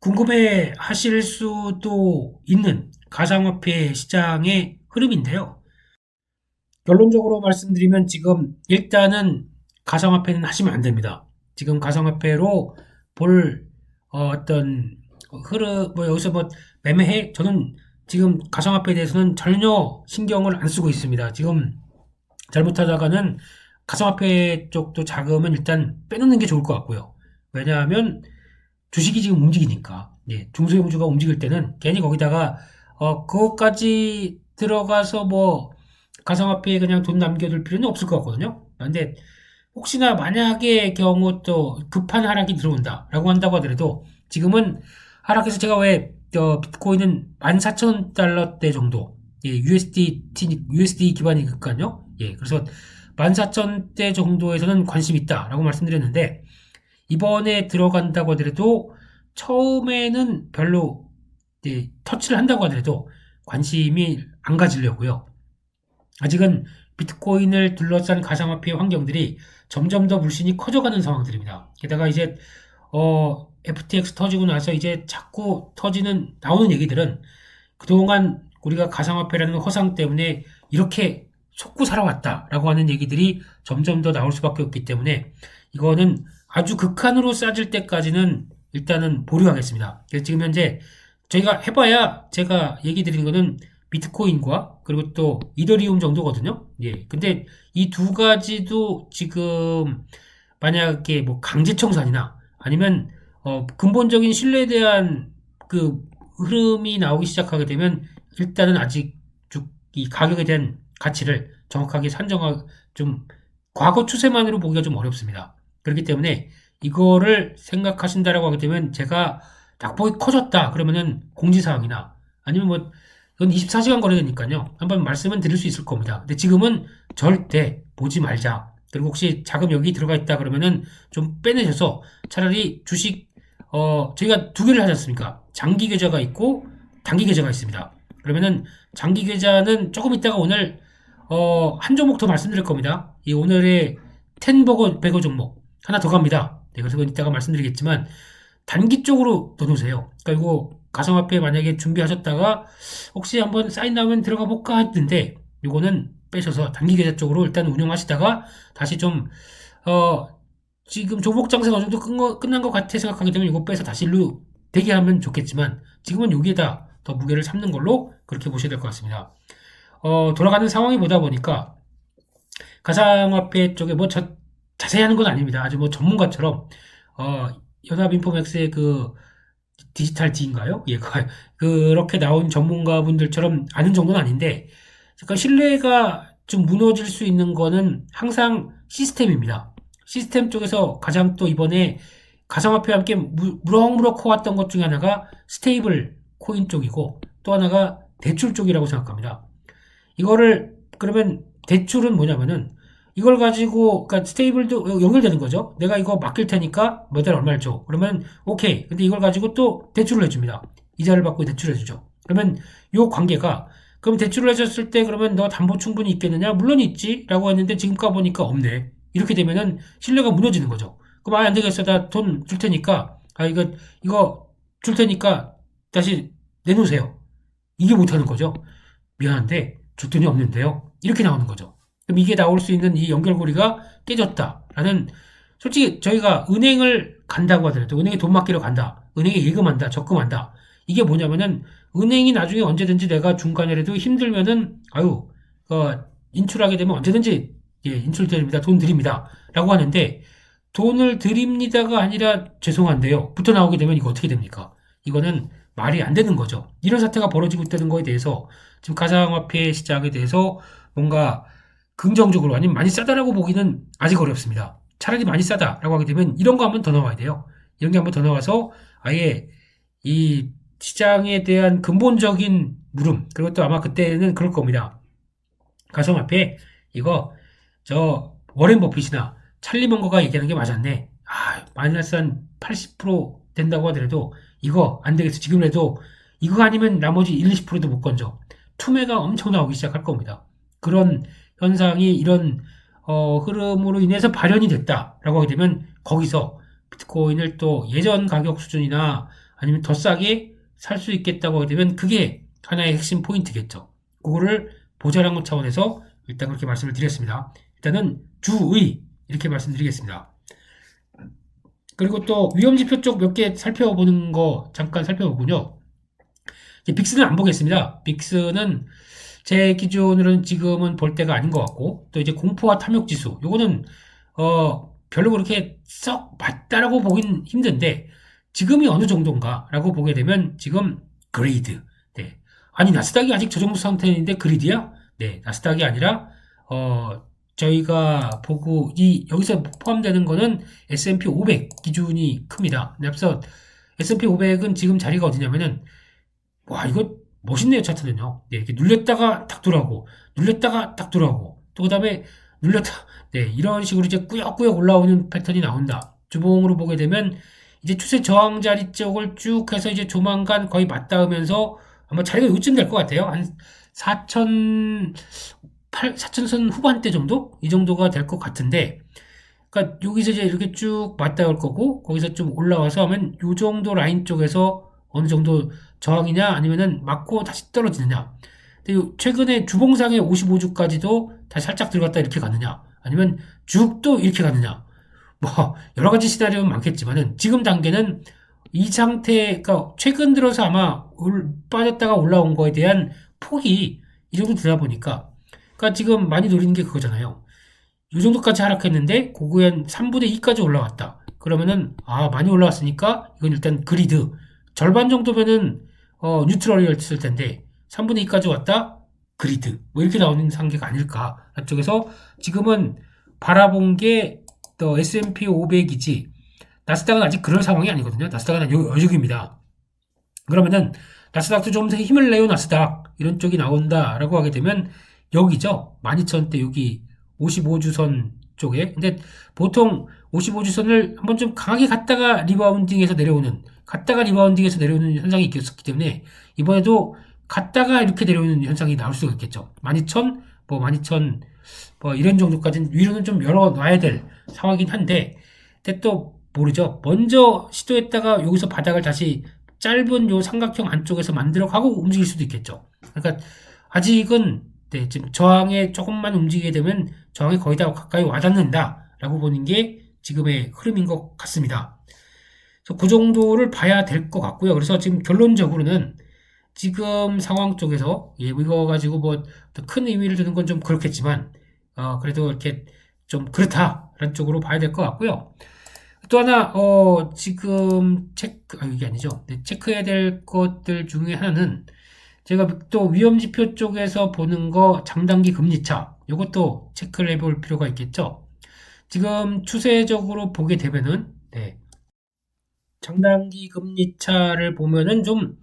궁금해 하실 수도 있는 가상화폐 시장의 흐름인데요. 결론적으로 말씀드리면 지금 일단은 가상화폐는 하시면 안 됩니다. 지금 가상화폐로 볼 어떤 흐름 뭐 여기서 뭐 매매해 저는 지금 가상화폐에 대해서는 전혀 신경을 안 쓰고 있습니다. 지금 잘못하다가는 가상화폐 쪽도 자금은 일단 빼놓는 게 좋을 것 같고요. 왜냐하면 주식이 지금 움직이니까 중소형주가 움직일 때는 괜히 거기다가 그것까지 들어가서 뭐 가상화폐에 그냥 돈 남겨둘 필요는 없을 것 같거든요. 근데 혹시나 만약의 경우 또 급한 하락이 들어온다라고 한다고 하더라도 지금은 하락해서 제가 왜 비트코인은 14,000달러대 정도 USD 기반이니까요. 그래서 14,000대 정도에서는 관심 있다라고 말씀드렸는데 이번에 들어간다고 하더라도 처음에는 별로 터치를 한다고 하더라도 관심이 안 가지려고요. 아직은 비트코인을 둘러싼 가상화폐 환경들이 점점 더 물씬이 커져가는 상황들입니다. 게다가 이제 FTX 터지고 나서 이제 자꾸 나오는 얘기들은 그동안 우리가 가상화폐라는 허상 때문에 이렇게 속고 살아왔다라고 하는 얘기들이 점점 더 나올 수밖에 없기 때문에 이거는 아주 극한으로 싸질 때까지는 일단은 보류하겠습니다. 그래서 지금 현재 저희가 해봐야 제가 얘기 드리는 거는 비트코인과 그리고 또 이더리움 정도거든요. 근데 이 두 가지도 지금 만약에 뭐 강제 청산이나 아니면 근본적인 신뢰에 대한 그 흐름이 나오기 시작하게 되면 일단은 아직 이 가격에 대한 가치를 정확하게 좀 과거 추세만으로 보기가 좀 어렵습니다. 그렇기 때문에 이거를 생각하신다라고 하게 되면 제가 낙폭이 커졌다 그러면은 공지사항이나 아니면 뭐 이건 24시간 거래되니까요. 한번 말씀은 드릴 수 있을 겁니다. 근데 지금은 절대 보지 말자. 그리고 혹시 자금 여기 들어가 있다 그러면은 좀 빼내셔서 차라리 주식 저희가 두 개를 하지 않습니까? 장기 계좌가 있고 단기 계좌가 있습니다. 그러면은 장기 계좌는 조금 있다가 오늘 한 종목 더 말씀드릴 겁니다. 이 오늘의 베거 종목 하나 더 갑니다. 그래서 그건 이따가 말씀드리겠지만 단기 쪽으로 넣어놓으세요. 그러니까 이거 가상화폐 만약에 준비하셨다가 혹시 한번 사인 나오면 들어가 볼까 했는데 이거는 빼셔서 단기 계좌 쪽으로 일단 운영하시다가 다시 좀 지금 종목 장세가 어느 정도 끝난 것 같아 생각하게 되면 이거 빼서 다시 일로 대기하면 좋겠지만 지금은 여기에다 더 무게를 삼는 걸로 그렇게 보셔야 될 것 같습니다. 돌아가는 상황이 보다 보니까 가상화폐 쪽에 뭐 자세히 하는 건 아닙니다. 아주 뭐 전문가처럼 연합인포맥스의 그 디지털 D인가요? 그렇게 나온 전문가분들처럼 아는 정도는 아닌데 그러니까 신뢰가 좀 무너질 수 있는 거는 항상 시스템입니다. 시스템 쪽에서 가장 또 이번에 가상화폐와 함께 무럭무럭 커왔던 것 중에 하나가 스테이블 코인 쪽이고 또 하나가 대출 쪽이라고 생각합니다. 이거를 그러면 대출은 뭐냐면은 이걸 가지고 그러니까 스테이블도 연결되는 거죠. 내가 이거 맡길 테니까 매달 얼마를 줘. 그러면 오케이. 근데 이걸 가지고 또 대출을 해줍니다. 이자를 받고 대출을 해주죠. 그러면 요 관계가 그럼 대출을 해줬을 때 그러면 너 담보 충분히 있겠느냐? 물론 있지라고 했는데 지금 까보니까 없네. 이렇게 되면은 신뢰가 무너지는 거죠. 그럼 안 되겠어. 나 돈 줄 테니까 이거 줄 테니까 다시 내놓으세요. 이게 못하는 거죠. 미안한데 줄 돈이 없는데요. 이렇게 나오는 거죠. 그럼 이게 나올 수 있는 이 연결고리가 깨졌다라는 솔직히 저희가 은행을 간다고 하더라도 은행에 돈 맡기러 간다. 은행에 예금한다. 적금한다. 이게 뭐냐면은 은행이 나중에 언제든지 내가 중간에라도 힘들면은 인출하게 되면 언제든지 예, 인출 드립니다. 돈 드립니다. 라고 하는데 돈을 드립니다가 아니라 죄송한데요. 붙어 나오게 되면 이거 어떻게 됩니까? 이거는 말이 안 되는 거죠. 이런 사태가 벌어지고 있다는 거에 대해서 지금 가상화폐 시장에 대해서 뭔가 긍정적으로 아니면 많이 싸다라고 보기는 아직 어렵습니다. 차라리 많이 싸다라고 하게 되면 이런 거 한번 더 나와야 돼요. 이런 게 한번 더 나와서 아예 이 시장에 대한 근본적인 물음 그리고 또 아마 그때는 그럴 겁니다. 가상화폐 이거 저 워렌 버핏이나 찰리 먼거가 얘기하는 게 맞았네. 마이너스 한 80% 된다고 하더라도 이거 안 되겠어. 지금이라도 이거 아니면 나머지 1, 20%도 못 건져. 투매가 엄청 나오기 시작할 겁니다. 그런 현상이 이런 흐름으로 인해서 발현이 됐다라고 하게 되면 거기서 비트코인을 또 예전 가격 수준이나 아니면 더 싸게 살 수 있겠다고 하게 되면 그게 하나의 핵심 포인트겠죠. 그거를 보자라는 차원에서 일단 그렇게 말씀을 드렸습니다. 일단은 주의 이렇게 말씀드리겠습니다. 그리고 또 위험지표 쪽 몇 개 살펴보는 거 잠깐 살펴보군요. 빅스는 안 보겠습니다. 빅스는 제 기준으로는 지금은 볼 때가 아닌 것 같고 또 이제 공포와 탐욕 지수 요거는 별로 그렇게 썩 맞다라고 보긴 힘든데 지금이 어느 정도인가 라고 보게 되면 지금 그리드 네. 아니 나스닥이 아직 저 정도 상태인데 그리드야? 네 나스닥이 아니라 저희가 보고 여기서 포함되는 거는 S&P 500 기준이 큽니다. 앞서 S&P 500은 지금 자리가 어디냐면은 와 이거 멋있네요 차트는요. 네, 이렇게 눌렸다가 탁 돌아오고 눌렸다가 탁 돌아오고 또 그다음에 눌렸다 네 이런 식으로 이제 꾸역꾸역 올라오는 패턴이 나온다. 주봉으로 보게 되면 이제 추세 저항 자리 쪽을 쭉 해서 이제 조만간 거의 맞닿으면서 아마 자리가 요쯤 될 것 같아요. 한 4,000선 후반대 정도? 이 정도가 될 것 같은데 그러니까 여기서 이제 이렇게 쭉 맞닿을 거고 거기서 좀 올라와서 하면 요 정도 라인 쪽에서 어느 정도 저항이냐 아니면은 맞고 다시 떨어지느냐. 근데 최근에 주봉상의 55주까지도 다시 살짝 들어갔다 이렇게 가느냐 아니면 쭉 또 이렇게 가느냐 뭐 여러 가지 시나리오는 많겠지만은 지금 단계는 이 상태가 최근 들어서 아마 빠졌다가 올라온 거에 대한 폭이 이 정도 되다 보니까 그러니까 지금 많이 노리는 게 그거잖아요. 이 정도까지 하락했는데 그거에 한 3분의 2까지 올라왔다. 그러면은 많이 올라왔으니까 이건 일단 그리드 절반 정도면은 뉴트럴이었을 텐데 3분의 2까지 왔다 그리드 뭐 이렇게 나오는 상계가 아닐까 쪽에서 지금은 바라본 게 또 S&P 500이지 나스닥은 아직 그럴 상황이 아니거든요. 나스닥은 여직입니다. 그러면은 나스닥도 좀 더 힘을 내요 나스닥 이런 쪽이 나온다라고 하게 되면 여기죠. 12,000대 여기 55주선 쪽에 근데 보통 55주선을 한번 좀 강하게 갔다가 리바운딩해서 내려오는 현상이 있었기 때문에 이번에도 갔다가 이렇게 내려오는 현상이 나올 수가 있겠죠. 12,000 뭐 이런 정도까지는 위로는 좀 열어놔야 될 상황이긴 한데 근데 또 모르죠. 먼저 시도했다가 여기서 바닥을 다시 짧은 요 삼각형 안쪽에서 만들어 가고 움직일 수도 있겠죠. 그러니까 아직은 네, 지금 저항에 조금만 움직이게 되면 저항에 거의 다 가까이 와닿는다라고 보는 게 지금의 흐름인 것 같습니다. 그래서 그 정도를 봐야 될 것 같고요. 그래서 지금 결론적으로는 지금 상황 쪽에서 이거 가지고 뭐 큰 의미를 두는 건 좀 그렇겠지만 그래도 이렇게 좀 그렇다라는 쪽으로 봐야 될 것 같고요. 또 하나 지금 이게 아니죠. 네, 체크해야 될 것들 중에 하나는 제가 또 위험지표 쪽에서 보는 거 장단기 금리차 이것도 체크를 해볼 필요가 있겠죠. 지금 추세적으로 보게 되면은 네, 장단기 금리 차를 보면은 좀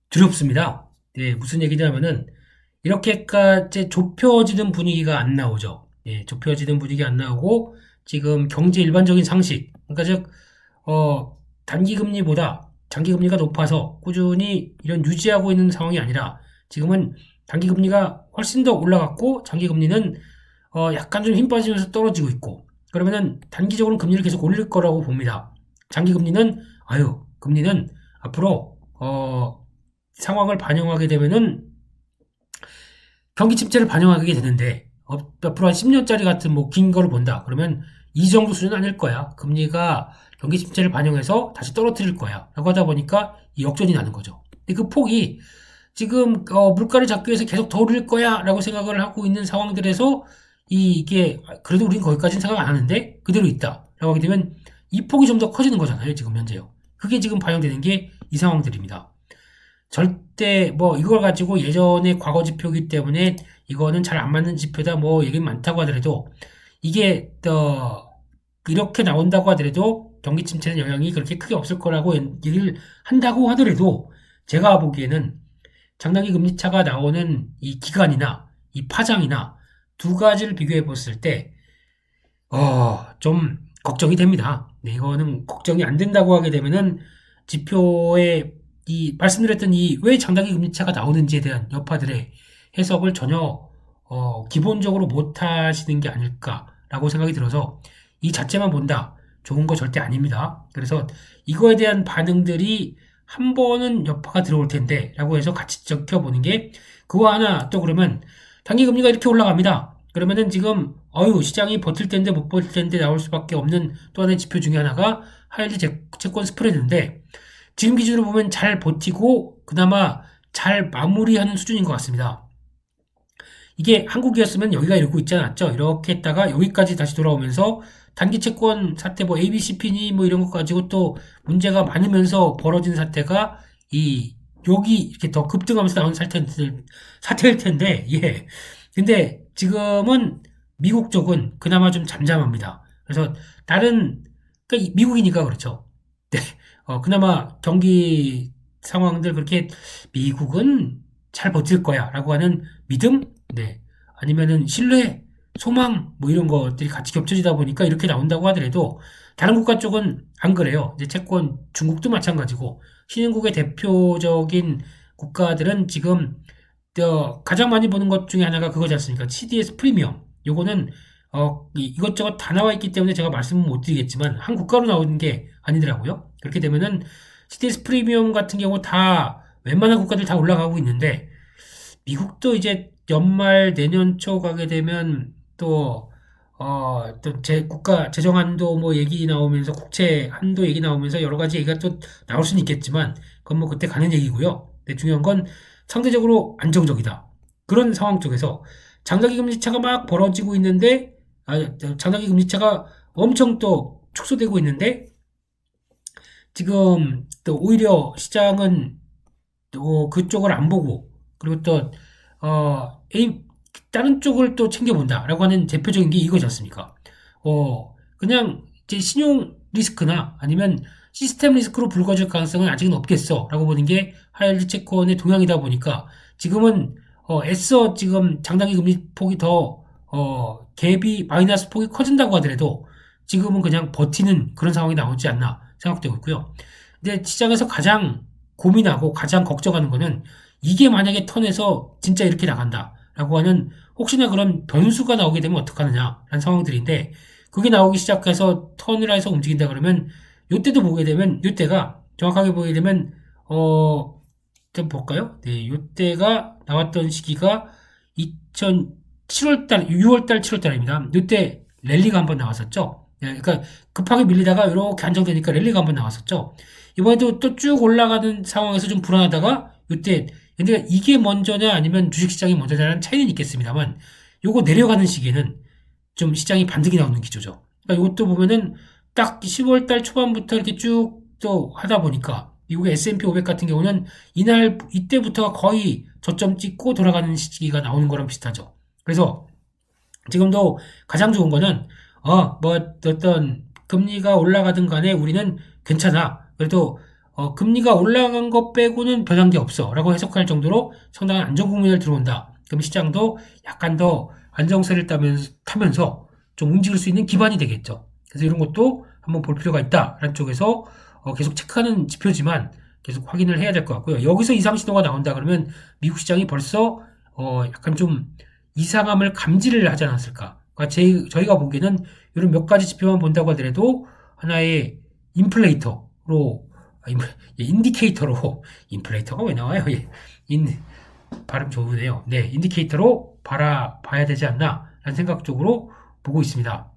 두렵습니다. 네, 무슨 얘기냐면은 이렇게까지 좁혀지는 분위기가 안 나오죠. 예, 좁혀지는 분위기 안 나오고 지금 경제 일반적인 상식, 그러니까 즉 단기 금리보다 장기 금리가 높아서 꾸준히 이런 유지하고 있는 상황이 아니라 지금은 단기 금리가 훨씬 더 올라갔고 장기 금리는 약간 좀 힘 빠지면서 떨어지고 있고 그러면은 단기적으로는 금리를 계속 올릴 거라고 봅니다. 장기 금리는 금리는 앞으로 상황을 반영하게 되면은 경기 침체를 반영하게 되는데 앞으로 한 10년짜리 같은 뭐 긴 거를 본다. 그러면 이 정도 수준은 아닐 거야. 금리가 경기 침체를 반영해서 다시 떨어뜨릴 거야. 라고 하다 보니까 이 역전이 나는 거죠. 근데 그 폭이 지금 물가를 잡기 위해서 계속 더 오를 거야 라고 생각을 하고 있는 상황들에서 이게 그래도 우린 거기까지는 생각 안 하는데 그대로 있다 라고 하게 되면 이 폭이 좀 더 커지는 거잖아요. 지금 현재요. 그게 지금 반영되는 게 이 상황들입니다. 절대 뭐 이걸 가지고 예전의 과거 지표이기 때문에 이거는 잘 안 맞는 지표다 뭐 얘기 많다고 하더라도 이게 이렇게 나온다고 하더라도 경기 침체는 영향이 그렇게 크게 없을 거라고 얘기를 한다고 하더라도 제가 보기에는 장단기 금리 차가 나오는 이 기간이나 이 파장이나 두 가지를 비교해 봤을 때 좀 걱정이 됩니다. 네, 이거는 걱정이 안 된다고 하게 되면은 지표에 이 말씀드렸던 이 왜 장단기 금리차가 나오는지에 대한 여파들의 해석을 전혀 기본적으로 못 하시는 게 아닐까라고 생각이 들어서 이 자체만 본다. 좋은 거 절대 아닙니다. 그래서 이거에 대한 반응들이 한 번은 여파가 들어올 텐데 라고 해서 같이 지켜보는 게 그거 하나 또 그러면 단기 금리가 이렇게 올라갑니다. 그러면은 지금 시장이 버틸 텐데 못 버틸 텐데 나올 수밖에 없는 또 하나의 지표 중에 하나가 하이힐드 채권 스프레드인데 지금 기준으로 보면 잘 버티고 그나마 잘 마무리하는 수준인 것 같습니다. 이게 한국이었으면 여기가 이러고 있지 않았죠. 이렇게 했다가 여기까지 다시 돌아오면서 단기 채권 사태 뭐 ABCP니 뭐 이런 것 가지고 또 문제가 많으면서 벌어진 사태가 여기 이렇게 더 급등하면서 나온 사태일 텐데 예. 근데 지금은 미국 쪽은 그나마 좀 잠잠합니다. 그래서 그러니까 미국이니까 그렇죠. 네. 그나마 경기 상황들 그렇게 미국은 잘 버틸 거야 라고 하는 믿음? 네. 아니면은 신뢰, 소망 뭐 이런 것들이 같이 겹쳐지다 보니까 이렇게 나온다고 하더라도 다른 국가 쪽은 안 그래요. 이제 채권 중국도 마찬가지고 신흥국의 대표적인 국가들은 지금 가장 많이 보는 것 중에 하나가 그거지 않습니까? CDS 프리미엄. 요거는 이것저것 다 나와 있기 때문에 제가 말씀은 못 드리겠지만 한 국가로 나오는 게 아니더라고요. 그렇게 되면은 CDS 프리미엄 같은 경우 다 웬만한 국가들 다 올라가고 있는데 미국도 이제 연말 내년 초 가게 되면 또 국가 재정 한도 뭐 얘기 나오면서 국채 한도 얘기 나오면서 여러 가지 얘기가 또 나올 수는 있겠지만 그건 뭐 그때 가는 얘기고요. 근데 중요한 건 상대적으로 안정적이다. 그런 상황 쪽에서 장단기 금리 차가 막 벌어지고 있는데 장단기 금리 차가 엄청 또 축소되고 있는데 지금 또 오히려 시장은 또 그쪽을 안 보고 그리고 또 다른 쪽을 또 챙겨본다라고 하는 대표적인 게 이거지 않습니까? 그냥 이제 신용 리스크나 아니면 시스템 리스크로 불거질 가능성은 아직은 없겠어라고 보는 게 하이힐드 채권의 동향이다 보니까 지금은 애써 지금 장단기 금리 폭이 더 갭이 마이너스 폭이 커진다고 하더라도 지금은 그냥 버티는 그런 상황이 나오지 않나 생각되고 있고요. 근데 시장에서 가장 고민하고 가장 걱정하는 거는 이게 만약에 턴에서 진짜 이렇게 나간다라고 하는 혹시나 그런 변수가 나오게 되면 어떡하느냐라는 상황들인데 그게 나오기 시작해서 턴을 해서 움직인다 그러면 요때도 보게 되면 요때가 정확하게 보게 되면 좀 볼까요? 네, 요때가 나왔던 시기가 2007월달, 6월달, 7월달입니다. 요때 랠리가 한번 나왔었죠. 네, 그러니까 급하게 밀리다가 이렇게 안정되니까 랠리가 한번 나왔었죠. 이번에도 또 쭉 올라가는 상황에서 좀 불안하다가 요때 근데 이게 먼저냐 아니면 주식시장이 먼저냐는 차이는 있겠습니다만 요거 내려가는 시기에는 좀 시장이 반등이 나오는 기조죠. 그러니까 이것도 보면은 딱 10월 달 초반부터 이렇게 쭉 또 하다 보니까 미국의 S&P 500 같은 경우는 이때부터가 거의 저점 찍고 돌아가는 시기가 나오는 거랑 비슷하죠. 그래서 지금도 가장 좋은 거는 뭐 어떤 금리가 올라가든 간에 우리는 괜찮아. 그래도 금리가 올라간 것 빼고는 변한 게 없어 라고 해석할 정도로 상당한 안정 국면을 들어온다. 그럼 시장도 약간 더 안정세를 타면서 좀 움직일 수 있는 기반이 되겠죠. 그래서 이런 것도 한번 볼 필요가 있다라는 쪽에서 계속 체크하는 지표지만 계속 확인을 해야 될 것 같고요. 여기서 이상 신호가 나온다 그러면 미국 시장이 벌써 약간 좀 이상함을 감지를 하지 않았을까. 그러니까 저희가 보기에는 이런 몇 가지 지표만 본다고 하더라도 하나의 인플레이터로 인디케이터로 인플레이터가 왜 나와요? 예. 발음 좋으네요. 네, 인디케이터로 봐야 되지 않나 라는 생각 쪽으로 보고 있습니다.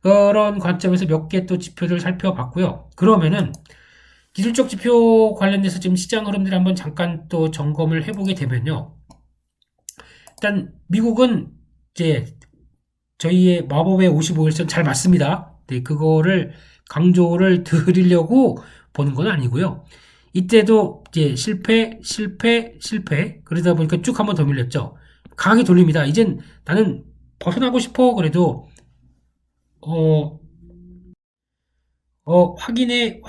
그런 관점에서 몇 개 또 지표들 살펴봤고요. 그러면은 기술적 지표 관련돼서 지금 시장 흐름들 한번 잠깐 또 점검을 해보게 되면요. 일단 미국은 이제 저희의 마법의 55일선 잘 맞습니다. 네, 그거를 강조를 드리려고 보는 건 아니고요. 이때도 이제 실패 그러다 보니까 쭉 한번 더 밀렸죠. 강하게 돌립니다. 이젠 나는 벗어나고 싶어. 그래도 확인해.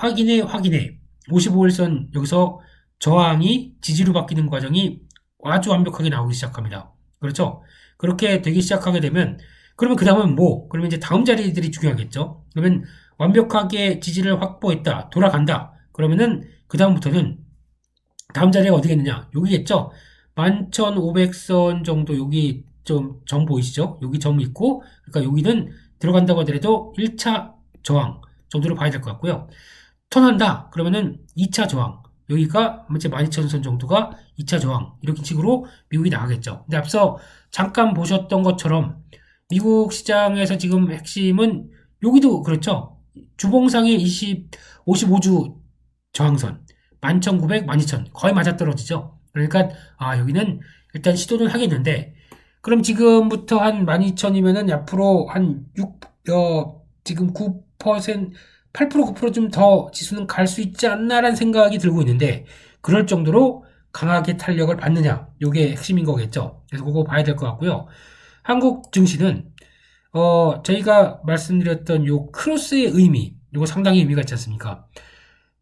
55일선 여기서 저항이 지지로 바뀌는 과정이 아주 완벽하게 나오기 시작합니다. 그렇죠? 그렇게 되기 시작하게 되면 그러면 그 다음은 뭐? 그러면 이제 다음 자리들이 중요하겠죠? 그러면 완벽하게 지지를 확보했다. 돌아간다. 그러면은 그 다음부터는 다음 자리가 어디겠느냐? 여기겠죠? 11,500선 정도 여기 좀 점 보이시죠? 여기 점 있고 그러니까 여기는 들어간다고 하더라도 1차 저항 정도로 봐야 될 것 같고요. 턴한다. 그러면은 2차 저항. 여기가 이제 12,000선 정도가 2차 저항. 이렇게 식으로 미국이 나가겠죠. 근데 앞서 잠깐 보셨던 것처럼 미국 시장에서 지금 핵심은 여기도 그렇죠. 주봉상의 55주 저항선. 11,900, 12,000. 거의 맞아떨어지죠. 그러니까 여기는 일단 시도는 하겠는데 그럼 지금부터 한 12,000이면은 앞으로 한 지금 9%, 8% 9% 좀 더 지수는 갈 수 있지 않나라는 생각이 들고 있는데 그럴 정도로 강하게 탄력을 받느냐 이게 핵심인 거겠죠. 그래서 그거 봐야 될 것 같고요. 한국 증시는 저희가 말씀드렸던 요 크로스의 의미 이거 상당히 의미가 있지 않습니까?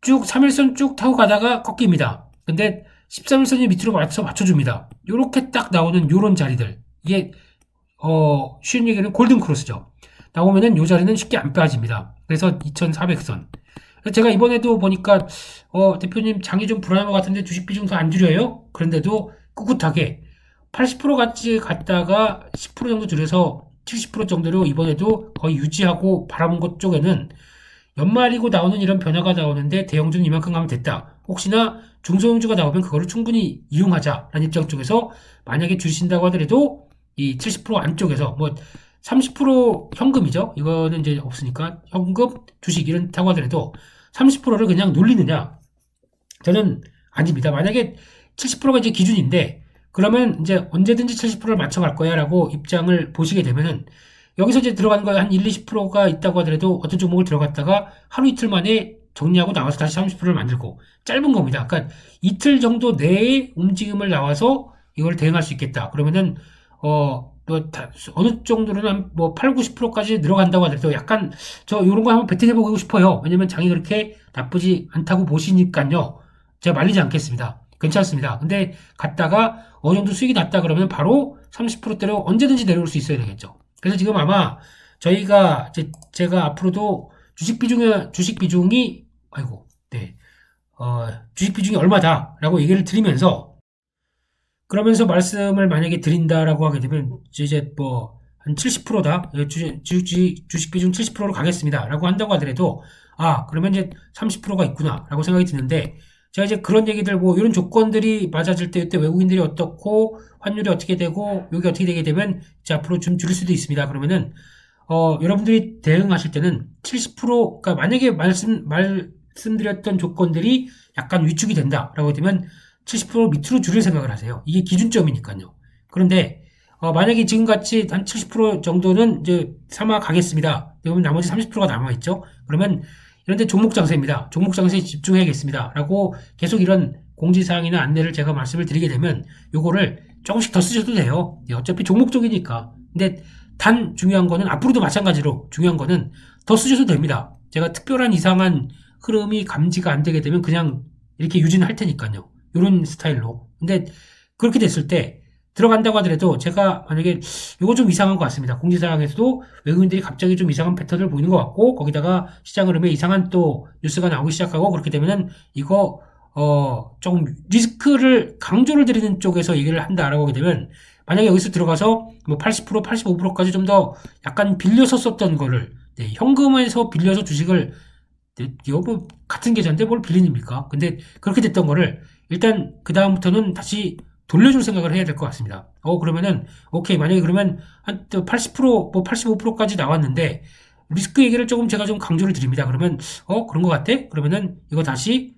쭉 3일선 쭉 타고 가다가 꺾입니다. 근데 13일선이 밑으로 맞춰줍니다. 요렇게 딱 나오는 요런 자리들 이게 쉬운 얘기는 골든 크로스죠. 나오면은 요 자리는 쉽게 안 빠집니다. 그래서 2400선. 제가 이번에도 보니까 대표님 장이 좀 불안한 것 같은데 주식 비중 더 안 줄여요? 그런데도 꿋꿋하게 80%까지 갔다가 10% 정도 줄여서 70% 정도로 이번에도 거의 유지하고 바라본 것 쪽에는 연말이고 나오는 이런 변화가 나오는데 대형주는 이만큼 가면 됐다. 혹시나 중소형주가 나오면 그거를 충분히 이용하자라는 입장 쪽에서 만약에 주신다고 하더라도 이 70% 안쪽에서 뭐 30% 현금이죠. 이거는 이제 없으니까 현금, 주식 이런다고 하더라도 30%를 그냥 놀리느냐? 저는 아닙니다. 만약에 70%가 이제 기준인데 그러면 이제 언제든지 70%를 맞춰갈 거야라고 입장을 보시게 되면은 여기서 이제 들어가는 거에 한 1, 20%가 있다고 하더라도 어떤 종목을 들어갔다가 하루 이틀 만에 정리하고 나와서 다시 30%를 만들고 짧은 겁니다. 그러니까 이틀 정도 내에 움직임을 나와서 이걸 대응할 수 있겠다. 그러면은 어느 정도는 뭐 8, 90%까지 늘어간다고 하더라도 약간 요런 거 한번 베팅해보고 싶어요. 왜냐면 장이 그렇게 나쁘지 않다고 보시니까요. 제가 말리지 않겠습니다. 괜찮습니다. 근데 갔다가 어느 정도 수익이 났다 그러면 바로 30%대로 언제든지 내려올 수 있어야 되겠죠. 그래서 지금 아마 저희가 제가 앞으로도 주식 비중이 주식 비중이 얼마다라고 얘기를 드리면서 그러면서 말씀을 만약에 드린다라고 하게 되면 이제 뭐 한 70%다 주식 비중 70%로 가겠습니다라고 한다고 하더라도 그러면 이제 30%가 있구나라고 생각이 드는데 제가 이제 그런 얘기들 뭐 이런 조건들이 맞아질 때 이때 외국인들이 어떻고 환율이 어떻게 되고 여기 어떻게 되게 되면 이제 앞으로 좀 줄일 수도 있습니다. 그러면은 여러분들이 대응하실 때는 70% 그러니까 만약에 말씀드렸던 조건들이 약간 위축이 된다라고 되면 70% 밑으로 줄일 생각을 하세요. 이게 기준점이니까요. 그런데 만약에 지금같이 한 70% 정도는 이제 삼아 가겠습니다. 그러면 나머지 30%가 남아있죠. 그러면 이런데 종목 장세입니다. 종목 장세에 집중해야겠습니다. 라고 계속 이런 공지사항이나 안내를 제가 말씀을 드리게 되면 요거를 조금씩 더 쓰셔도 돼요. 어차피 종목 쪽이니까. 근데 단 중요한 거는 앞으로도 마찬가지로 중요한 거는 더 쓰셔도 됩니다. 제가 특별한 이상한 흐름이 감지가 안 되게 되면 그냥 이렇게 유지는 할 테니까요. 이런 스타일로. 근데 그렇게 됐을 때 들어간다고 하더라도 제가 만약에 이거 좀 이상한 것 같습니다. 공지사항에서도 외국인들이 갑자기 좀 이상한 패턴을 보이는 것 같고 거기다가 시장 흐름에 이상한 또 뉴스가 나오기 시작하고 그렇게 되면은 이거 조금 리스크를 강조를 드리는 쪽에서 얘기를 한다라고 하게 되면 만약에 여기서 들어가서 뭐 80%, 85%까지 좀 더 약간 빌려서 썼던 거를 현금에서 빌려서 주식을 이거 뭐 같은 계좌인데 뭘 빌리입니까? 근데 그렇게 됐던 거를 일단 그 다음부터는 다시 돌려줄 생각을 해야 될 것 같습니다. 그러면은 오케이 만약에 그러면 한 80%, 뭐 85%까지 나왔는데 리스크 얘기를 조금 제가 좀 강조를 드립니다. 그러면 그런 것 같아? 그러면은 이거 다시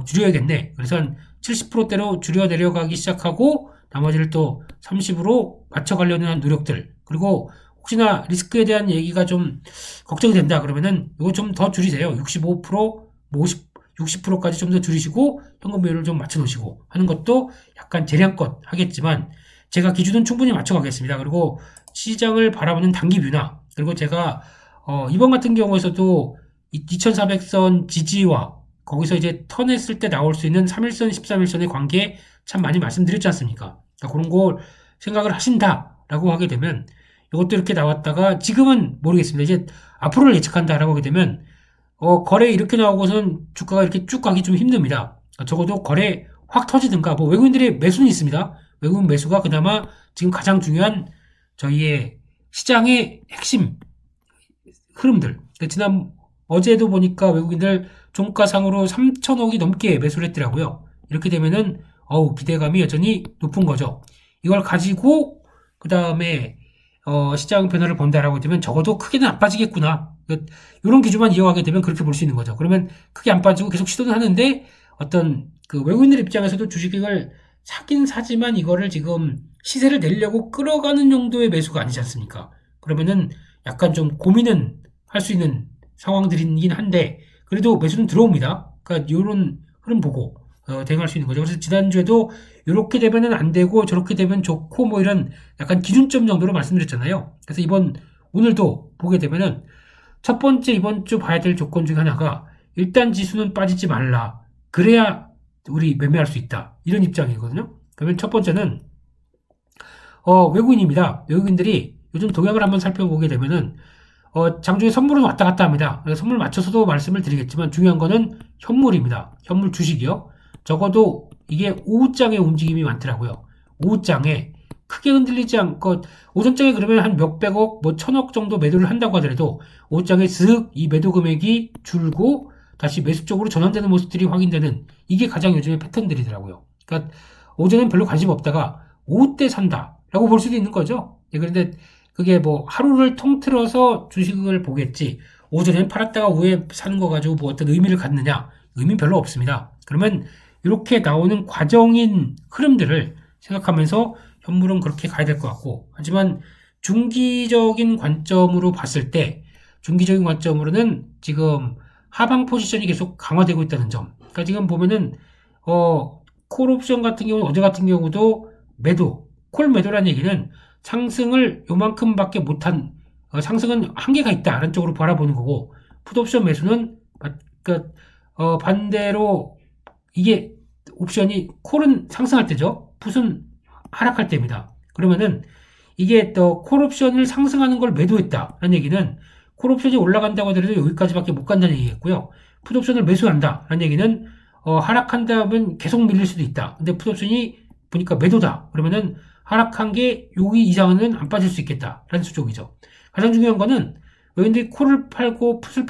줄여야겠네. 그래서 한 70%대로 줄여 내려가기 시작하고 나머지를 또 30으로 맞춰가려는 한 노력들 그리고 혹시나 리스크에 대한 얘기가 좀 걱정이 된다 그러면은 이거 좀 더 줄이세요. 65%, 뭐 60%까지 좀 더 줄이시고 현금 비율을 좀 맞춰 놓으시고 하는 것도 약간 재량껏 하겠지만 제가 기준은 충분히 맞춰 가겠습니다. 그리고 시장을 바라보는 단기 뷰나 그리고 제가 이번 같은 경우에서도 2400선 지지와 거기서 이제 턴했을 때 나올 수 있는 3일선, 13일선의 관계 참 많이 말씀드렸지 않습니까? 그러니까 그런 걸 생각을 하신다라고 하게 되면 이것도 이렇게 나왔다가 지금은 모르겠습니다. 이제 앞으로를 예측한다라고 하게 되면 거래 이렇게 나오고선 주가가 이렇게 쭉 가기 좀 힘듭니다. 적어도 거래 확 터지든가 뭐 외국인들의 매수는 있습니다. 외국인 매수가 그나마 지금 가장 중요한 저희의 시장의 핵심 흐름들. 지난 어제도 보니까 외국인들 종가상으로 3천억이 넘게 매수를 했더라고요. 이렇게 되면은 기대감이 여전히 높은 거죠. 이걸 가지고 그 다음에 시장 변화를 본다라고 되면 적어도 크게는 안 빠지겠구나. 이런 기준만 이용하게 되면 그렇게 볼 수 있는 거죠. 그러면 크게 안 빠지고 계속 시도는 하는데 어떤 그 외국인들 입장에서도 주식을 사긴 사지만 이거를 지금 시세를 내려고 끌어가는 정도의 매수가 아니지 않습니까? 그러면은 약간 좀 고민은 할 수 있는 상황들이긴 한데 그래도 매수는 들어옵니다. 그러니까 이런 흐름 보고 대응할 수 있는 거죠. 그래서 지난주에도 이렇게 되면은 안 되고 저렇게 되면 좋고 뭐 이런 약간 기준점 정도로 말씀드렸잖아요. 그래서 오늘도 보게 되면은 첫 번째 이번 주 봐야 될 조건 중에 하나가 일단 지수는 빠지지 말라. 그래야 우리 매매할 수 있다. 이런 입장이거든요. 그러면 첫 번째는 외국인입니다. 외국인들이 요즘 동향을 한번 살펴보게 되면은 장중에 선물은 왔다 갔다 합니다. 선물 맞춰서도 말씀을 드리겠지만 중요한 거는 현물입니다. 현물 주식이요. 적어도 이게 오후장에 움직임이 많더라고요. 오후장에 크게 흔들리지 않고 오전장에 그러면 한 몇백억, 뭐 천억 정도 매도를 한다고 하더라도 오후장에 슥 이 매도 금액이 줄고 다시 매수 쪽으로 전환되는 모습들이 확인되는 이게 가장 요즘의 패턴들이더라고요. 그러니까 오전엔 별로 관심 없다가 오후 때 산다라고 볼 수도 있는 거죠. 그런데 그게 뭐 하루를 통틀어서 주식을 보겠지 오전엔 팔았다가 오후에 사는 거 가지고 뭐 어떤 의미를 갖느냐 의미는 별로 없습니다. 그러면 이렇게 나오는 과정인 흐름들을 생각하면서 현물은 그렇게 가야 될 것 같고 하지만 중기적인 관점으로 봤을 때 중기적인 관점으로는 지금 하방 포지션이 계속 강화되고 있다는 점. 그러니까 지금 보면은 콜옵션 같은 경우 어제 같은 경우도 매도 콜 매도라는 얘기는 상승을 요만큼밖에 못한 상승은 한계가 있다라는 쪽으로 바라보는 거고 풋옵션 매수는 그러니까 반대로 이게 옵션이 콜은 상승할 때죠. 풋은 하락할 때입니다. 그러면은 이게 또 콜옵션을 상승하는 걸 매도했다라는 얘기는 콜옵션이 올라간다고 하더라도 여기까지밖에 못 간다는 얘기겠고요. 풋옵션을 매수한다라는 얘기는 하락한다면 계속 밀릴 수도 있다. 근데 풋옵션이 보니까 매도다. 그러면은 하락한 게 여기 이상은 안 빠질 수 있겠다라는 수적이죠. 가장 중요한 거는 외국인들이 콜을 팔고 풋을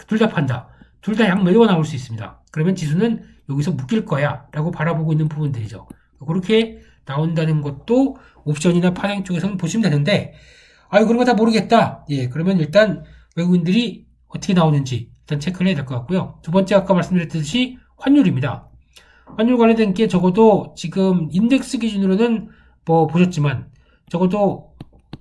둘 다 판다. 둘 다 양 매도가 나올 수 있습니다. 그러면 지수는 여기서 묶일 거야 라고 바라보고 있는 부분들이죠. 그렇게 나온다는 것도 옵션이나 파생 쪽에서는 보시면 되는데 그런 거 다 모르겠다. 그러면 일단 외국인들이 어떻게 나오는지 일단 체크를 해야 될 것 같고요. 두 번째 아까 말씀드렸듯이 환율입니다. 환율 관련된 게 적어도 지금 인덱스 기준으로는 뭐 보셨지만 적어도